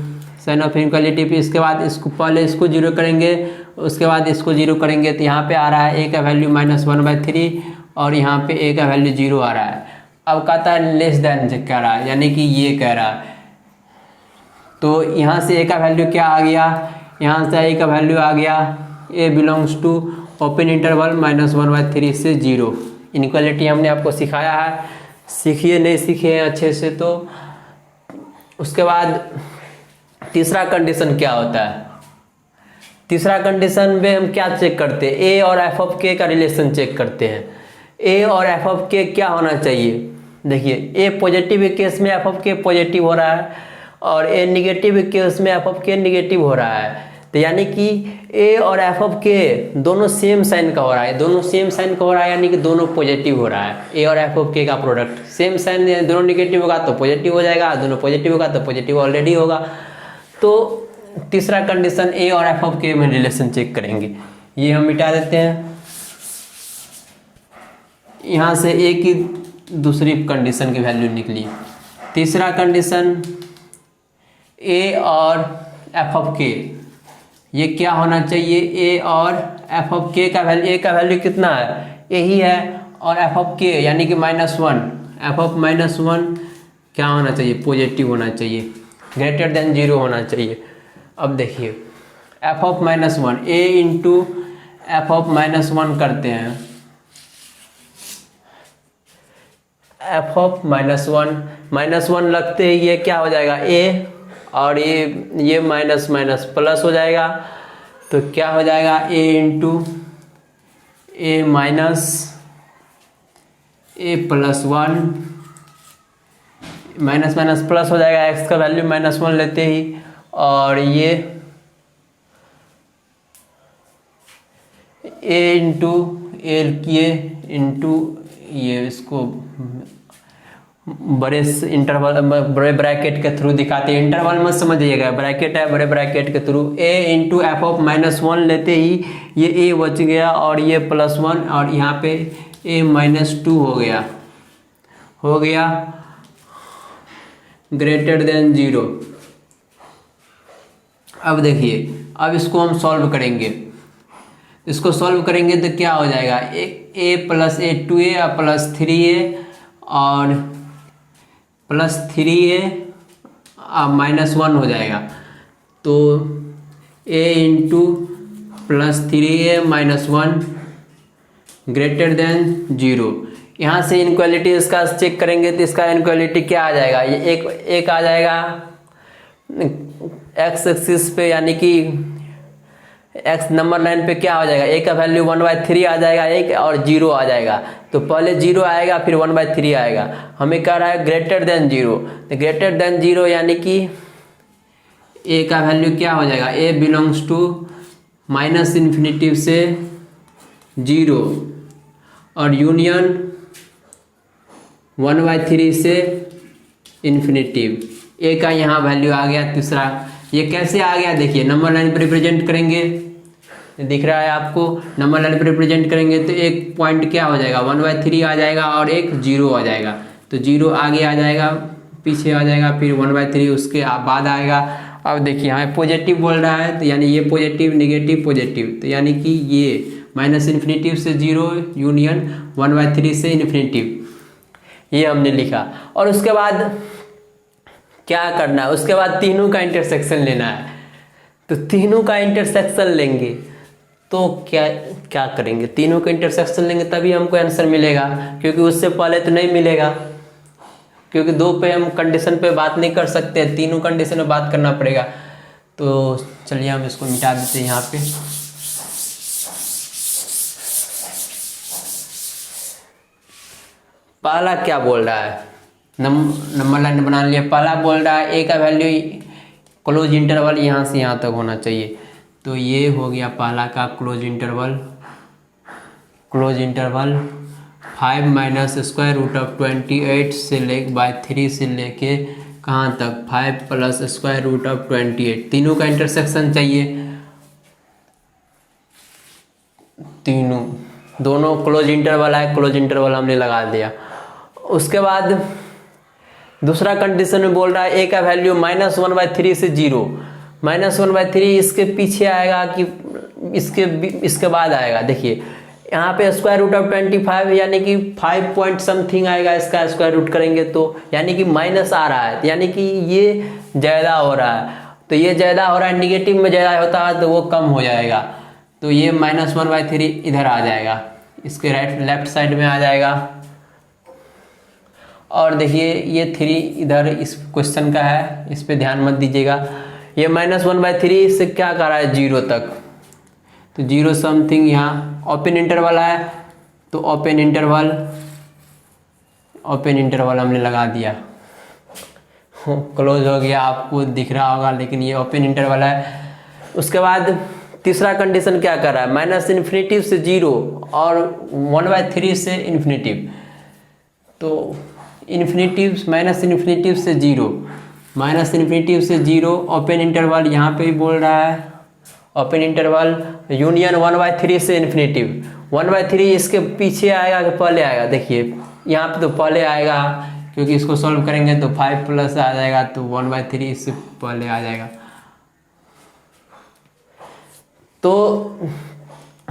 साइन ऑफ इनक्वालिटी पे इसके बाद इसको पहले इसको 0 करेंगे, उसके बाद इसको 0 करेंगे, तो यहाँ पे आ रहा है a का वैल्यू -1/3 और यहाँ पे a का वैल्यू 0 आ रहा है। अब कहता है लेस देन कह रहा है, यानी कि ये कह रहा है, तो यहाँ से a का वैल्यू क्या आ गया, यहाँ से a का वैल्यू आ गया a belongs to open interval -1/3 से 0। इनक्वालिटी हमने आपको सिखाया है, सीखिए नहीं सीखे हैं अच्छे से। तो उसके बाद तीसरा कंडीशन क्या होता है, तीसरा कंडीशन में हम क्या चेक करते हैं, a और f का रिलेशन चेक करते हैं। a और f क्या होना चाहिए, देखिए a पॉजिटिव केस में f पॉजिटिव हो रहा है, और a निगेटिव केस में f निगेटिव हो रहा है, तो यानी कि a और f दोनों सेम साइन का हो रहा है, दोनों सेम साइन का हो रहा है, यानी कि दोनों पॉजिटिव हो रहा है। a और f का प्रोडक्ट सेम साइन, दोनों निगेटिव होगा तो पॉजिटिव हो जाएगा, दोनों पॉजिटिव होगा तो पॉजिटिव ऑलरेडी होगा। तो तीसरा कंडीशन a और f में रिलेशन चेक करेंगे, ये हम मिटा देते हैं। यहाँ से a की दूसरी कंडीशन की वैल्यू निकली। तीसरा कंडीशन a और f ये क्या होना चाहिए, a और f का वैल्यू, a का वैल्यू कितना है, यही है, और f यानी कि -1, f क्या होना चाहिए, पॉजिटिव होना चाहिए, ग्रेटर देन 0 होना चाहिए। अब देखिए f a इंटू f करते हैं, f -1 लगते ही ये क्या हो जाएगा a, और ये माइनस माइनस प्लस हो जाएगा, तो क्या हो जाएगा a into a minus a + 1, minus minus plus हो जाएगा, x का वैल्यू -1 लेते ही, और ये a इंटू a किए इंटू ये, इसको बड़े इंटरवल बड़े ब्रैकेट के थ्रू दिखाते हैं, इंटरवल मत समझिएगा, ब्रैकेट है, बड़े ब्रैकेट के थ्रू a इंटू f -1 लेते ही ये a बच गया, और ये +1, और यहाँ पे a -2 हो गया ग्रेटर देन 0। अब देखिए, अब इसको हम सॉल्व करेंगे, इसको सॉल्व करेंगे तो क्या हो जाएगा, a + a 2a + 3a और +3a -1 हो जाएगा, तो a into +3a -1 greater than 0। यहाँ से इनक्वालिटी इसका चेक करेंगे तो इसका इनक्वालिटी क्या आ जाएगा, ये एक आ जाएगा एक्स एक्सिस पे, यानी कि एक्स नंबर लाइन पे क्या हो जाएगा, ए का वैल्यू 1/3 आ जाएगा एक, और 0 आ जाएगा। तो पहले 0 आएगा फिर 1/3 आएगा। हमें कह रहा है ग्रेटर देन 0, तो ग्रेटर देन 0 यानी कि ए का वैल्यू क्या हो जाएगा, ए बिलोंग्स टू -∞ से 0 और यूनियन 1/3 से इन्फिनिटिव। ए का यहाँ वैल्यू आ गया तीसरा। ये कैसे आ गया देखिए, नंबर लाइन पर रिप्रेजेंट करेंगे, दिख रहा है आपको, नंबर लाइन पर रिप्रेजेंट करेंगे तो एक पॉइंट क्या हो जाएगा 1/3 आ जाएगा और एक 0 आ जाएगा। तो 0 आगे आ जाएगा, पीछे आ जाएगा, फिर 1/3 उसके बाद आएगा। अब देखिए यहाँ पॉजिटिव बोल रहा है, तो यानी ये पॉजिटिव नेगेटिव पॉजिटिव, तो यानी कि ये -∞ से 0 यूनियन 1/3 से इन्फिनिटिव, ये हमने लिखा। और उसके बाद क्या करना है, उसके बाद तीनों का इंटरसेक्शन लेना है। तो तीनों का इंटरसेक्शन लेंगे तो क्या करेंगे, तीनों का इंटरसेक्शन लेंगे तभी हमको आंसर मिलेगा, क्योंकि उससे पहले तो नहीं मिलेगा, क्योंकि 2 पे हम कंडीशन पे बात नहीं कर सकते, तीनों कंडीशन में बात करना पड़ेगा। तो चलिए हम इसको मिटा देते हैं यहाँ पे। पहला क्या बोल रहा है, नंबर लाइन बना लिया। पहला बोल रहा है ए का वैल्यू क्लोज इंटरवल यहाँ से यहाँ तक होना चाहिए, तो ये हो गया पहला का क्लोज इंटरवल 5 - √28 से /3 से लेके कहाँ तक 5 + √28, तीनों का इंटरसेक्शन चाहिए। तीनों दोनों क्लोज इंटरवल है, क्लोज इंटरवल हमने लगा दिया। उसके बाद दूसरा कंडीशन में बोल रहा है ए का वैल्यू -1/3 से 0, -1/3 इसके पीछे आएगा कि इसके बाद आएगा। देखिए यहाँ पे √25 यानी कि 5 पॉइंट समथिंग आएगा, इसका स्क्वायर रूट करेंगे तो यानी कि माइनस आ रहा है, यानी कि ये ज़्यादा हो रहा है। तो ये ज़्यादा हो रहा है, निगेटिव में ज़्यादा होता है तो वो कम हो जाएगा, तो ये -1/3 इधर आ जाएगा, इसके लेफ्ट साइड में आ जाएगा। और देखिए ये 3 इधर इस क्वेश्चन का है, इस पे ध्यान मत दीजिएगा। ये -1/3 से क्या कर रहा है 0 तक, तो 0 समथिंग यहाँ ओपन इंटरवल है, तो ओपन इंटरवल हमने लगा दिया। क्लोज हो गया, आपको दिख रहा होगा, लेकिन ये ओपन इंटरवल है। उसके बाद तीसरा कंडीशन क्या कर रहा है, -∞ से 0 और 1/3 से इन्फिनिटिव। तो इन्फिनिटिव -∞ से 0 ओपन इंटरवल यहाँ पे भी बोल रहा है, ओपन इंटरवल यूनियन 1/3 से इन्फिनिटिव। 1/3 इसके पीछे आएगा कि पहले आएगा, देखिए यहाँ पे तो पहले आएगा, क्योंकि इसको सॉल्व करेंगे तो 5 प्लस आ जाएगा, तो 1/3 इससे पहले आ जाएगा। तो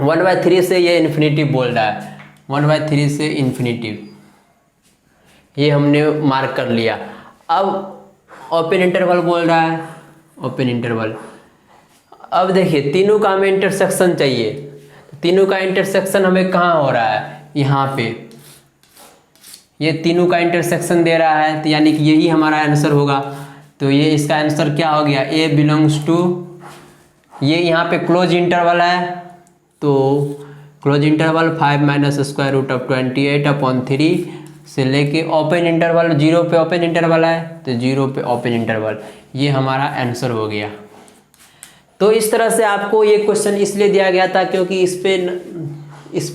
1/3 से ये इन्फिनिटिव बोल रहा है, 1/3 से इन्फिनिटिव, ये हमने मार्क कर लिया। अब ओपन इंटरवल बोल रहा है, ओपन इंटरवल। अब देखिए तीनों का हमें इंटरसेक्शन चाहिए, तीनों का इंटरसेक्शन हमें कहाँ हो रहा है, यहाँ पे ये तीनों का इंटरसेक्शन दे रहा है, तो यानी कि यही हमारा आंसर होगा। तो ये इसका आंसर क्या हो गया, ए बिलोंग्स टू, ये यहाँ पे क्लोज इंटरवल है, तो क्लोज इंटरवल 5 - √28/3 से लेके ओपन इंटरवल 0 पे ओपन इंटरवल है, तो 0 पे ओपन इंटरवल, ये हमारा आंसर हो गया। तो इस तरह से आपको ये क्वेश्चन इसलिए दिया गया था क्योंकि इस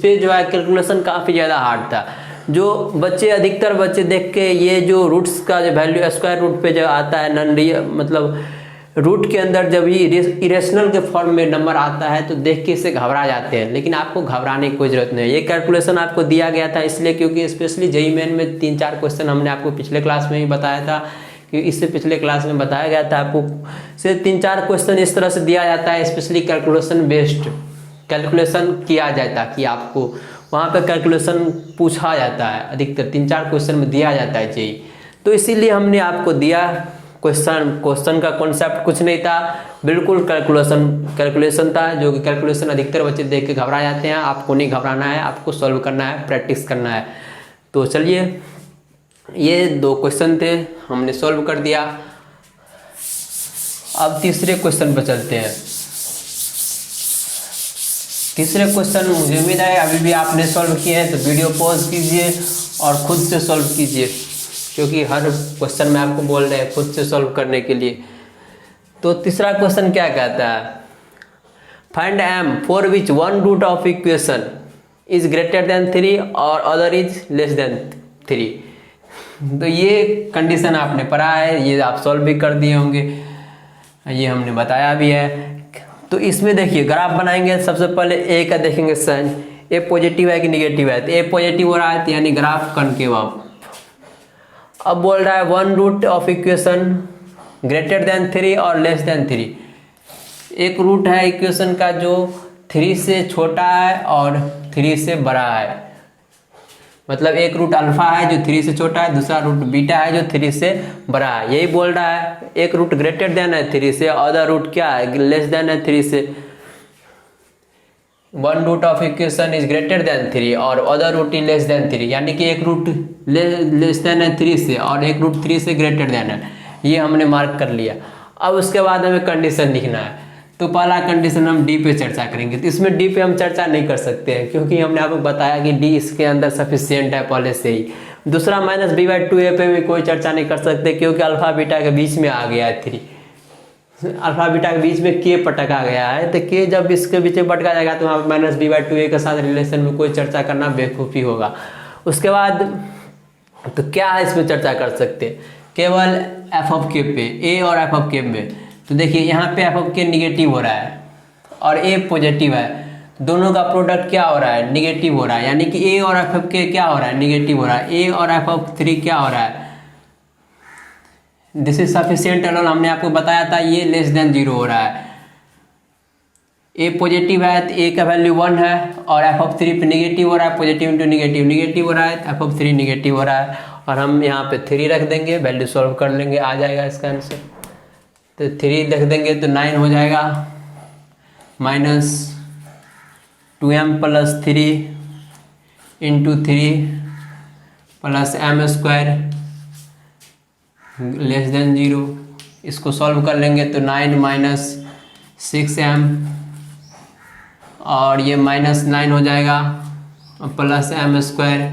पे जो है कैलकुलेशन काफ़ी ज़्यादा हार्ड था। जो बच्चे, अधिकतर बच्चे देख के ये जो रूट्स का जो वैल्यू स्क्वायर रूट पे जो आता है, नॉन रियल मतलब रूट के अंदर जब ही इरेशनल के फॉर्म में नंबर आता है तो देख के इसे घबरा जाते हैं, लेकिन आपको घबराने की कोई ज़रूरत नहीं है। ये कैलकुलेशन आपको दिया गया था इसलिए क्योंकि स्पेशली जेईई मेन में 3-4 क्वेश्चन हमने आपको पिछले क्लास में ही बताया था, कि इससे पिछले क्लास में बताया गया था आपको से 3-4 क्वेश्चन इस तरह से दिया जाता है, स्पेशली कैलकुलेशन बेस्ड कैलकुलेशन किया जाता है कि आपको वहाँ पर कैलकुलेशन पूछा जाता है, अधिकतर 3-4 क्वेश्चन में दिया जाता है जेईई। तो इसीलिए हमने आपको दिया क्वेश्चन का कॉन्सेप्ट कुछ नहीं था, बिल्कुल कैलकुलेशन था, जो कि कैलकुलेशन अधिकतर बच्चे देख के घबरा जाते हैं। आपको नहीं घबराना है, आपको सॉल्व करना है, प्रैक्टिस करना है। तो चलिए, ये 2 क्वेश्चन थे, हमने सॉल्व कर दिया। अब तीसरे क्वेश्चन पर चलते हैं। तीसरे क्वेश्चन मुझे उम्मीद है अभी भी आपने सॉल्व किए हैं, तो वीडियो पॉज कीजिए और खुद से सॉल्व कीजिए, क्योंकि हर क्वेश्चन में आपको बोल रहे हैं खुद से सॉल्व करने के लिए। तो तीसरा क्वेश्चन क्या कहता है, find m for which one root of equation is greater than 3 और अदर इज लेस देन 3। तो ये कंडीशन आपने पढ़ा है, ये आप सॉल्व भी कर दिए होंगे, ये हमने बताया भी है। तो इसमें देखिए ग्राफ बनाएंगे, सबसे पहले ए का देखेंगे साइन, ए पॉजिटिव है कि निगेटिव है, तो ए पॉजिटिव हो रहा है, तो यानी ग्राफ कनकेव। अब बोल रहा है one root of equation greater than 3 और लेस देन 3। एक रूट है इक्वेशन का जो 3 से छोटा है और 3 से बड़ा है, मतलब एक रूट अल्फा है जो 3 से छोटा है, दूसरा रूट बीटा है जो 3 से बड़ा है। यही बोल रहा है एक रूट ग्रेटर देन है 3 से, अदर रूट क्या है, लेस देन है 3 से। One root of equation is greater than 3 और other root is less than 3, यानी कि एक रूट लेस देन है 3 से और एक रूट 3 से ग्रेटर देन है, ये हमने मार्क कर लिया। अब उसके बाद हमें कंडीशन लिखना है। तो पहला कंडीशन हम डी पे चर्चा करेंगे। तो इसमें डी पे हम चर्चा नहीं कर सकते हैं, क्योंकि हमने आपको बताया कि डी इसके अंदर सफिशियंट है पहले से ही। दूसरा -b/2a पे भी कोई चर्चा नहीं कर सकते, क्योंकि अल्फा बीटा के बीच में आ गया है 3, अल्फा बीटा के बीच में के पटका गया है। तो के जब इसके बीच में पटका जाएगा तो वहाँ -b/2a के साथ रिलेशन में कोई चर्चा करना बेवकूफ़ी होगा। उसके बाद तो क्या है इसमें चर्चा कर सकते, केवल एफ ऑफ के पे, ए और एफ ऑफ के में। तो देखिए यहाँ पे एफ ऑफ के निगेटिव हो रहा है और ए पॉजिटिव है, दोनों का प्रोडक्ट क्या हो रहा है, निगेटिव हो रहा है, यानी कि ए और एफ ऑफ के क्या हो रहा है, निगेटिव हो रहा है। ए और एफ ऑफ 3 क्या हो रहा है, दिस इज सफिशियंट अलोन, हमने आपको बताया था, ये लेस देन 0 हो रहा है। ए पॉजिटिव है तो ए का वैल्यू 1 है और एफ ऑफ 3 पे निगेटिव हो रहा है, पॉजिटिव इंटू निगेटिव, निगेटिव हो रहा है, एफ ऑफ 3 निगेटिव हो रहा है। और हम यहाँ पे 3 रख देंगे, वैल्यू सॉल्व कर लेंगे, आ जाएगा इसका आंसर। तो 3 रख देंगे तो 9 हो जाएगा, -2m + 3 × 3 + m² लेस देन 0। इसको सॉल्व कर लेंगे तो 9 - 6m और ये -9 हो जाएगा, + m²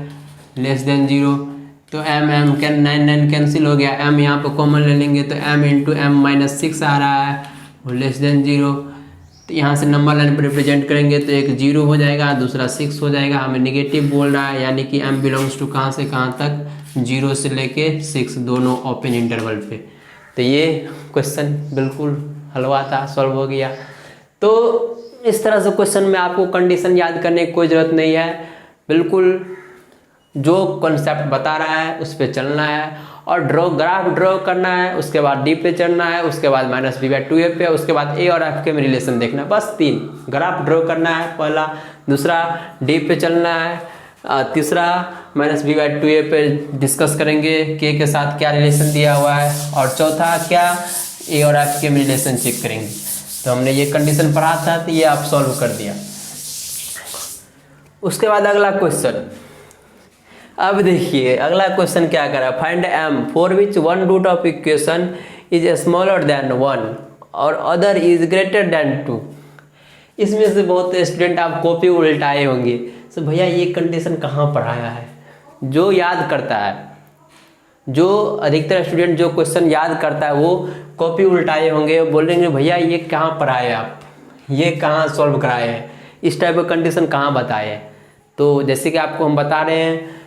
लेस देन 0। तो m कैन 9 कैंसिल हो गया, m यहाँ पे कॉमन ले लेंगे तो m × m - 6 आ रहा है और लेस देन 0। तो यहाँ से नंबर लाइन पर रिप्रेजेंट करेंगे तो एक 0 हो जाएगा, दूसरा 6 हो जाएगा। हमें निगेटिव बोल रहा है, यानी कि m बिलोंग्स टू कहाँ से कहाँ तक, 0 से लेके 6, दोनों ओपन इंटरवल पे। तो ये क्वेश्चन बिल्कुल हलवा था, सॉल्व हो गया। तो इस तरह से क्वेश्चन में आपको कंडीशन याद करने की कोई ज़रूरत नहीं है, बिल्कुल जो कॉन्सेप्ट बता रहा है उस पर चलना है और ग्राफ ड्रॉ करना है। उसके बाद डी पे चलना है, उसके बाद -b/2a पे, उसके बाद ए और एफ के में रिलेशन देखना है। बस 3 ग्राफ ड्रॉ करना है पहला, दूसरा डी पे चलना है, तीसरा -b/2a पे डिस्कस करेंगे के साथ क्या रिलेशन दिया हुआ है, और चौथा क्या, ए और एफ के में रिलेशन चेक करेंगे। तो हमने ये कंडीशन पढ़ा था, तो ये आप सॉल्व कर दिया। उसके बाद अगला क्वेश्चन, अब देखिए अगला क्वेश्चन क्या करा, find m for which one root of equation is smaller than 1 और अदर इज ग्रेटर देन 2। इसमें से बहुत स्टूडेंट आप कॉपी उल्टाए होंगे, तो भैया ये कंडीशन कहाँ पढ़ाया है। जो याद करता है, जो अधिकतर स्टूडेंट जो क्वेश्चन याद करता है वो कॉपी उल्टाए होंगे, बोलेंगे भैया ये कहाँ पढ़ाए आप, ये कहाँ सॉल्व कराए हैं, इस टाइप का कंडीशन कहाँ बताए हैं। तो जैसे कि आपको हम बता रहे हैं,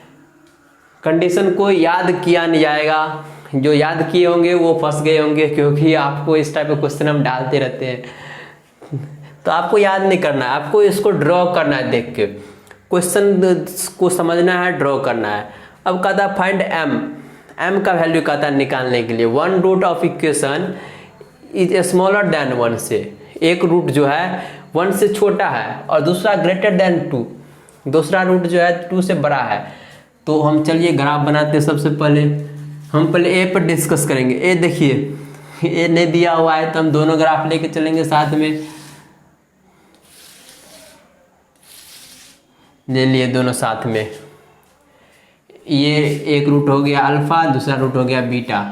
कंडीशन को याद किया नहीं जाएगा, जो याद किए होंगे वो फंस गए होंगे, क्योंकि आपको इस टाइप का क्वेश्चन हम डालते रहते हैं। तो आपको याद नहीं करना है, आपको इसको ड्रॉ करना है, देख के क्वेश्चन को समझना है, ड्रॉ करना है। अब कहता है फाइंड m का वैल्यू कहता है निकालने के लिए, one root of equation is smaller than 1 से, एक रूट जो है 1 से छोटा है और दूसरा ग्रेटर देन 2, दूसरा रूट जो है 2 से बड़ा है। तो हम चलिए ग्राफ बनाते हैं। सबसे पहले हम पहले ए पर डिस्कस करेंगे। ए देखिए, ए नहीं दिया हुआ है तो हम दोनों ग्राफ लेके चलेंगे साथ में, ले लिए दोनों साथ में। ये एक रूट हो गया अल्फ़ा, दूसरा रूट हो गया बीटा।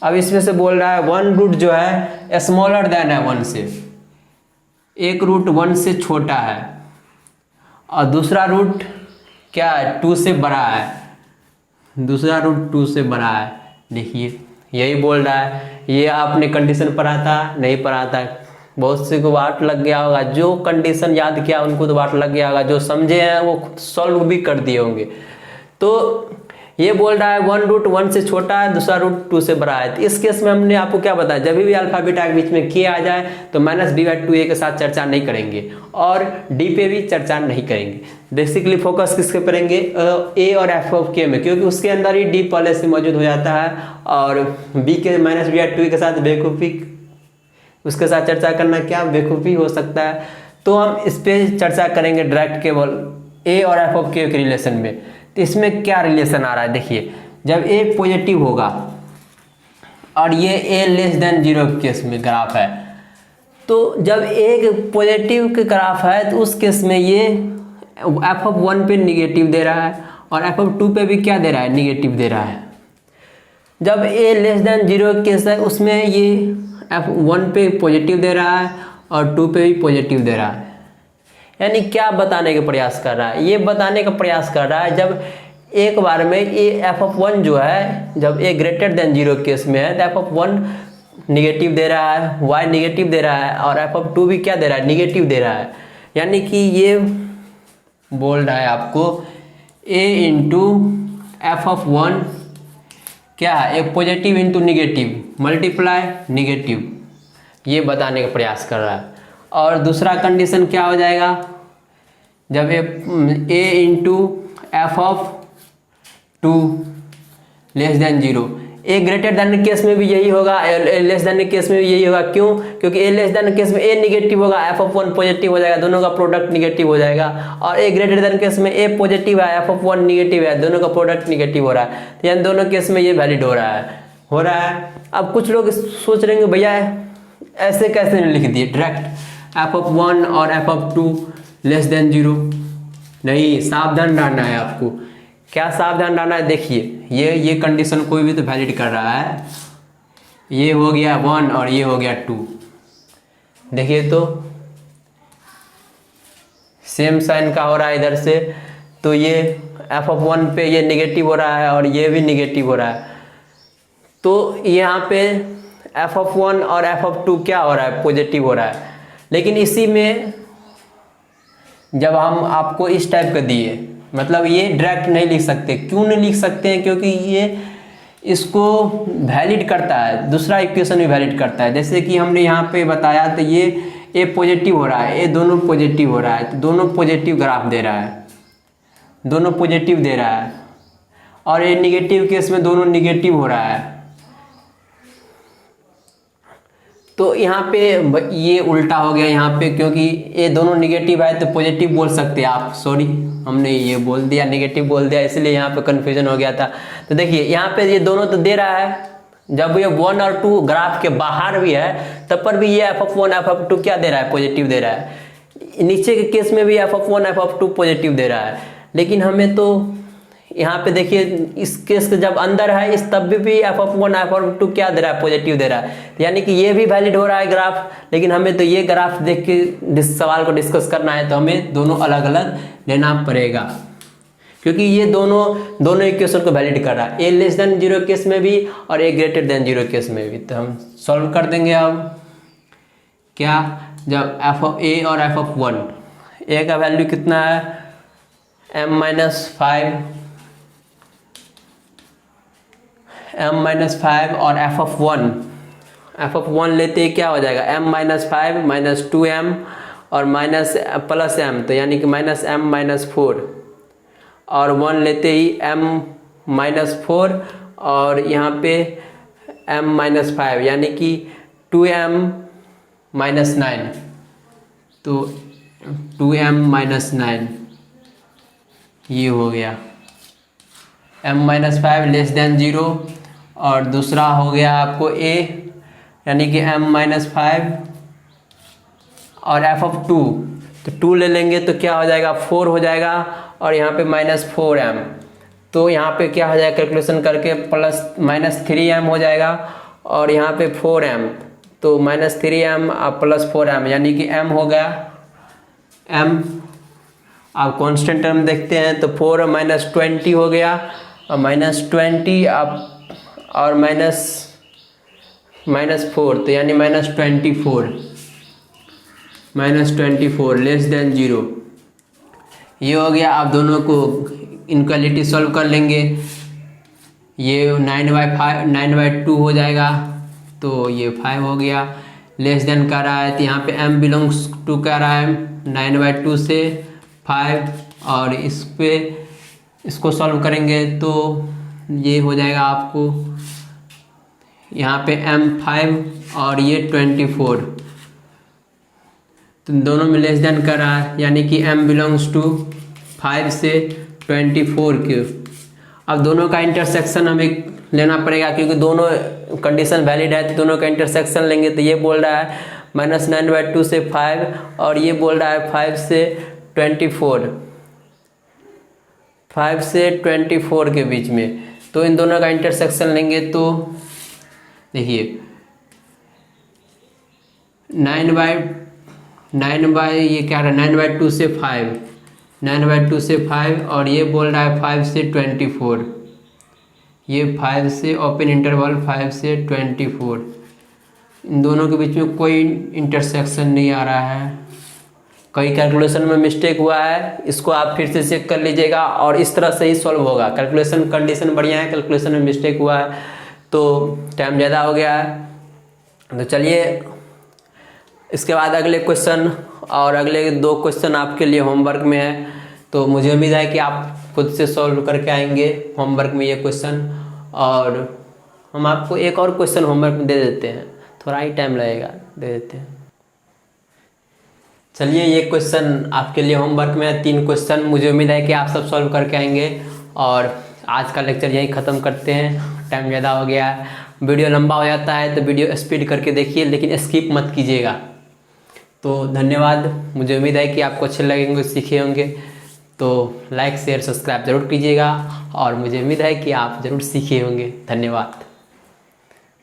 अब इसमें से बोल रहा है वन रूट जो है स्मॉलर देन है वन से, एक रूट वन से छोटा है और दूसरा रूट क्या है, टू से बड़ा है, दूसरा रूट टू से बड़ा है। देखिए यही बोल रहा है। ये आपने कंडीशन पढ़ा था नहीं पढ़ा था? बहुत से को वाट लग गया होगा, जो कंडीशन याद किया उनको तो वाट लग गया होगा, जो समझे हैं वो खुद सॉल्व भी कर दिए होंगे। तो ये बोल रहा है वन रूट वन से छोटा है, दूसरा रूट टू से बड़ा है। तो इस केस में हमने आपको क्या बताया, जब भी अल्फा बीटा के बीच में के आ जाए तो माइनस बी बाई टू ए के साथ चर्चा नहीं करेंगे और डी पे भी चर्चा नहीं करेंगे। बेसिकली फोकस किसके करेंगे, ए और एफ ऑफ के में, क्योंकि उसके अंदर ही डी पहले से मौजूद हो जाता है और बी के माइनस बी बाई टू के साथ बेवकूफ़ी, उसके साथ चर्चा करना क्या बेवकूफ़ी हो सकता है। तो हम इस पर चर्चा करेंगे डायरेक्ट केवल ए और एफ ऑफ के रिलेशन में। तो इसमें क्या रिलेशन आ रहा है, देखिए जब ए पॉजिटिव होगा और ये ए लेस देन जीरो केस में ग्राफ है, तो जब एक पॉजिटिव के ग्राफ है तो उस केस में ये एफ ऑफ वन पे निगेटिव दे रहा है और एफ ऑफ टू पे भी क्या दे रहा है, निगेटिव दे रहा है। जब ए लेस देन जीरो केस है उसमें ये एफ वन पे पॉजिटिव दे रहा है और टू पे भी पॉजिटिव दे रहा है। यानी क्या बताने का प्रयास कर रहा है, ये बताने का प्रयास कर रहा है जब एक बार में ए एफ ऑफ वन जो है जब ए ग्रेटर देन जीरो केस में है तो एफ ऑफ वन निगेटिव दे रहा है, वाई निगेटिव दे रहा है और एफ ऑफ टू भी क्या दे रहा है, निगेटिव दे रहा है। यानी कि ये बोल रहा है आपको ए इंटू एफ ऑफ वन क्या है, एक positive into negative multiply negative, ये बताने का प्रयास कर रहा है। और दूसरा कंडीशन क्या हो जाएगा, जब a into f of two less than zero, a greater than case में भी यही होगा, ए लेस देन केस में भी यही होगा। क्यों, क्योंकि ए लेस देन केस में ए निगेटिव होगा, एफ ऑफ वन पॉजिटिव हो जाएगा, दोनों का प्रोडक्ट निगेटिव हो जाएगा। और ए ग्रेटर देन केस में ए पॉजिटिव है, एफ ऑफ वन निगेटिव है, दोनों का प्रोडक्ट निगेटिव हो रहा है। तो यानी दोनों केस में ये वैलिड हो रहा है। अब कुछ लोग सोच रहे हैं भैया ऐसे कैसे नहीं लिख दिए डायरेक्ट एफ ऑफ वन और F of two less than zero. नहीं, सावधान रहना है आपको। क्या सावधान रहना है, देखिए ये कंडीशन कोई भी तो वैलिड कर रहा है। ये हो गया वन और ये हो गया टू, देखिए तो सेम साइन का हो रहा है इधर से, तो ये एफ ऑफ वन पे ये निगेटिव हो रहा है और ये भी निगेटिव हो रहा है। तो यहाँ पे एफ ऑफ वन और एफ ऑफ टू क्या हो रहा है, पॉजिटिव हो रहा है। लेकिन इसी में जब हम आपको इस टाइप का दिए, मतलब ये डायरेक्ट नहीं लिख सकते। क्यों नहीं लिख सकते हैं, क्योंकि ये इसको वैलिड करता है, दूसरा इक्वेशन भी वैलिड करता है। जैसे कि हमने यहाँ पे बताया, तो ये ए पॉजिटिव हो रहा है, ये दोनों पॉजिटिव हो रहा है, तो दोनों पॉजिटिव ग्राफ दे रहा है, दोनों पॉजिटिव दे रहा है। और ये निगेटिव केस में दोनों निगेटिव हो रहा है। तो यहाँ पे ये उल्टा हो गया यहाँ पे, क्योंकि ये दोनों निगेटिव है तो पॉजिटिव बोल सकते हैं आप। सॉरी, हमने ये बोल दिया, निगेटिव बोल दिया, इसलिए यहाँ पे कन्फ्यूजन हो गया था। तो देखिए यहाँ पे ये दोनों तो दे रहा है, जब ये वन और टू ग्राफ के बाहर भी है तब पर भी ये F of one F of two क्या दे रहा है, पॉजिटिव दे रहा है। नीचे के केस में भी F of one F of two positive दे रहा है। लेकिन हमें तो यहाँ पे देखिए इस केस के जब अंदर है इस तब भी F of one F of two क्या दे रहा है, पॉजिटिव दे रहा है। यानी कि ये भी वैलिड हो रहा है ग्राफ। लेकिन हमें तो ये ग्राफ देख के सवाल को डिस्कस करना है, तो हमें दोनों अलग अलग लेना पड़ेगा, क्योंकि ये दोनों इक्वेशन को वैलिड कर रहा है, ए लेस देन जीरो केस में भी और ए ग्रेटर देन जीरो केस में भी। तो हम सॉल्व कर देंगे। अब क्या, जब एफ ऑफ ए और एफ ऑफ वन, ए का वैल्यू कितना है, m माइनस फाइव और एफ ऑफ वन लेते ही क्या हो जाएगा, m minus five minus two M और माइनस प्लस एम, तो यानी कि माइनस एम माइनस फोर, और वन लेते ही m माइनस फोर और यहाँ पे m माइनस फाइव, यानी कि 2m माइनस नाइन, तो 2m माइनस नाइन ये हो गया। m minus five less than zero, और दूसरा हो गया आपको a, यानी कि m माइनस फाइव और f ऑफ टू, तो 2 ले लेंगे तो क्या हो जाएगा, 4 हो जाएगा, और यहाँ पे माइनस 4m, तो यहाँ पे क्या हो जाएगा, कैलकुलेशन करके -3m हो जाएगा और यहाँ पे 4m, तो -3m और +4m यानी कि m हो गया m। अब कांस्टेंट टर्म देखते हैं तो 4 और -20 हो गया और -20 अब और -4 तो यानी -24 लेस देन 0। ये हो गया। आप दोनों को इनक्वालिटी सॉल्व कर लेंगे। ये 9/2 हो जाएगा तो ये 5 हो गया। लेस देन कर रहा है तो यहाँ पे m बिलोंग्स टू कर रहा है 9/2 से 5 और इसको सॉल्व करेंगे तो ये हो जाएगा आपको यहाँ पे m 5 और ये 24, तो दोनों में लेस देन कर रहा है यानी कि m बिलोंग्स टू 5 से 24 के। अब दोनों का इंटरसेक्शन हमें लेना पड़ेगा क्योंकि दोनों कंडीशन वैलिड है, तो दोनों का इंटरसेक्शन लेंगे तो ये बोल रहा है -9/2 से 5 और ये बोल रहा है 5 से 24, 5 से 24 के बीच में। तो इन दोनों का इंटरसेक्शन लेंगे तो देखिए 9/ये क्या रहा है 9/2 से 5, 9/2 से 5 और ये बोल रहा है 5 से 24, ये 5 से ओपन इंटरवल 5 से 24। इन दोनों के बीच में कोई इंटरसेक्शन नहीं आ रहा है, कई कैलकुलेशन में मिस्टेक हुआ है, इसको आप फिर से चेक कर लीजिएगा और इस तरह से ही सॉल्व होगा। कैलकुलेशन कंडीशन बढ़िया है, कैलकुलेशन में मिस्टेक हुआ है तो टाइम ज़्यादा हो गया है। तो चलिए इसके बाद अगले क्वेश्चन और अगले 2 क्वेश्चन आपके लिए होमवर्क में है, तो मुझे उम्मीद है कि आप खुद से सॉल्व करके आएंगे होमवर्क में ये क्वेश्चन, और हम आपको एक और क्वेश्चन होमवर्क में दे देते हैं, थोड़ा ही टाइम लगेगा, दे देते हैं। चलिए ये क्वेश्चन आपके लिए होमवर्क में है, 3 क्वेश्चन, मुझे उम्मीद है कि आप सब सॉल्व करके आएंगे। और आज का लेक्चर यहीं ख़त्म करते हैं, टाइम ज़्यादा हो गया है। वीडियो लंबा हो जाता है तो वीडियो स्पीड करके देखिए, लेकिन स्किप मत कीजिएगा। तो धन्यवाद, मुझे उम्मीद है कि आपको अच्छे लगेंगे, सीखे होंगे। तो लाइक शेयर सब्सक्राइब ज़रूर कीजिएगा और मुझे उम्मीद है कि आप ज़रूर सीखे होंगे। धन्यवाद।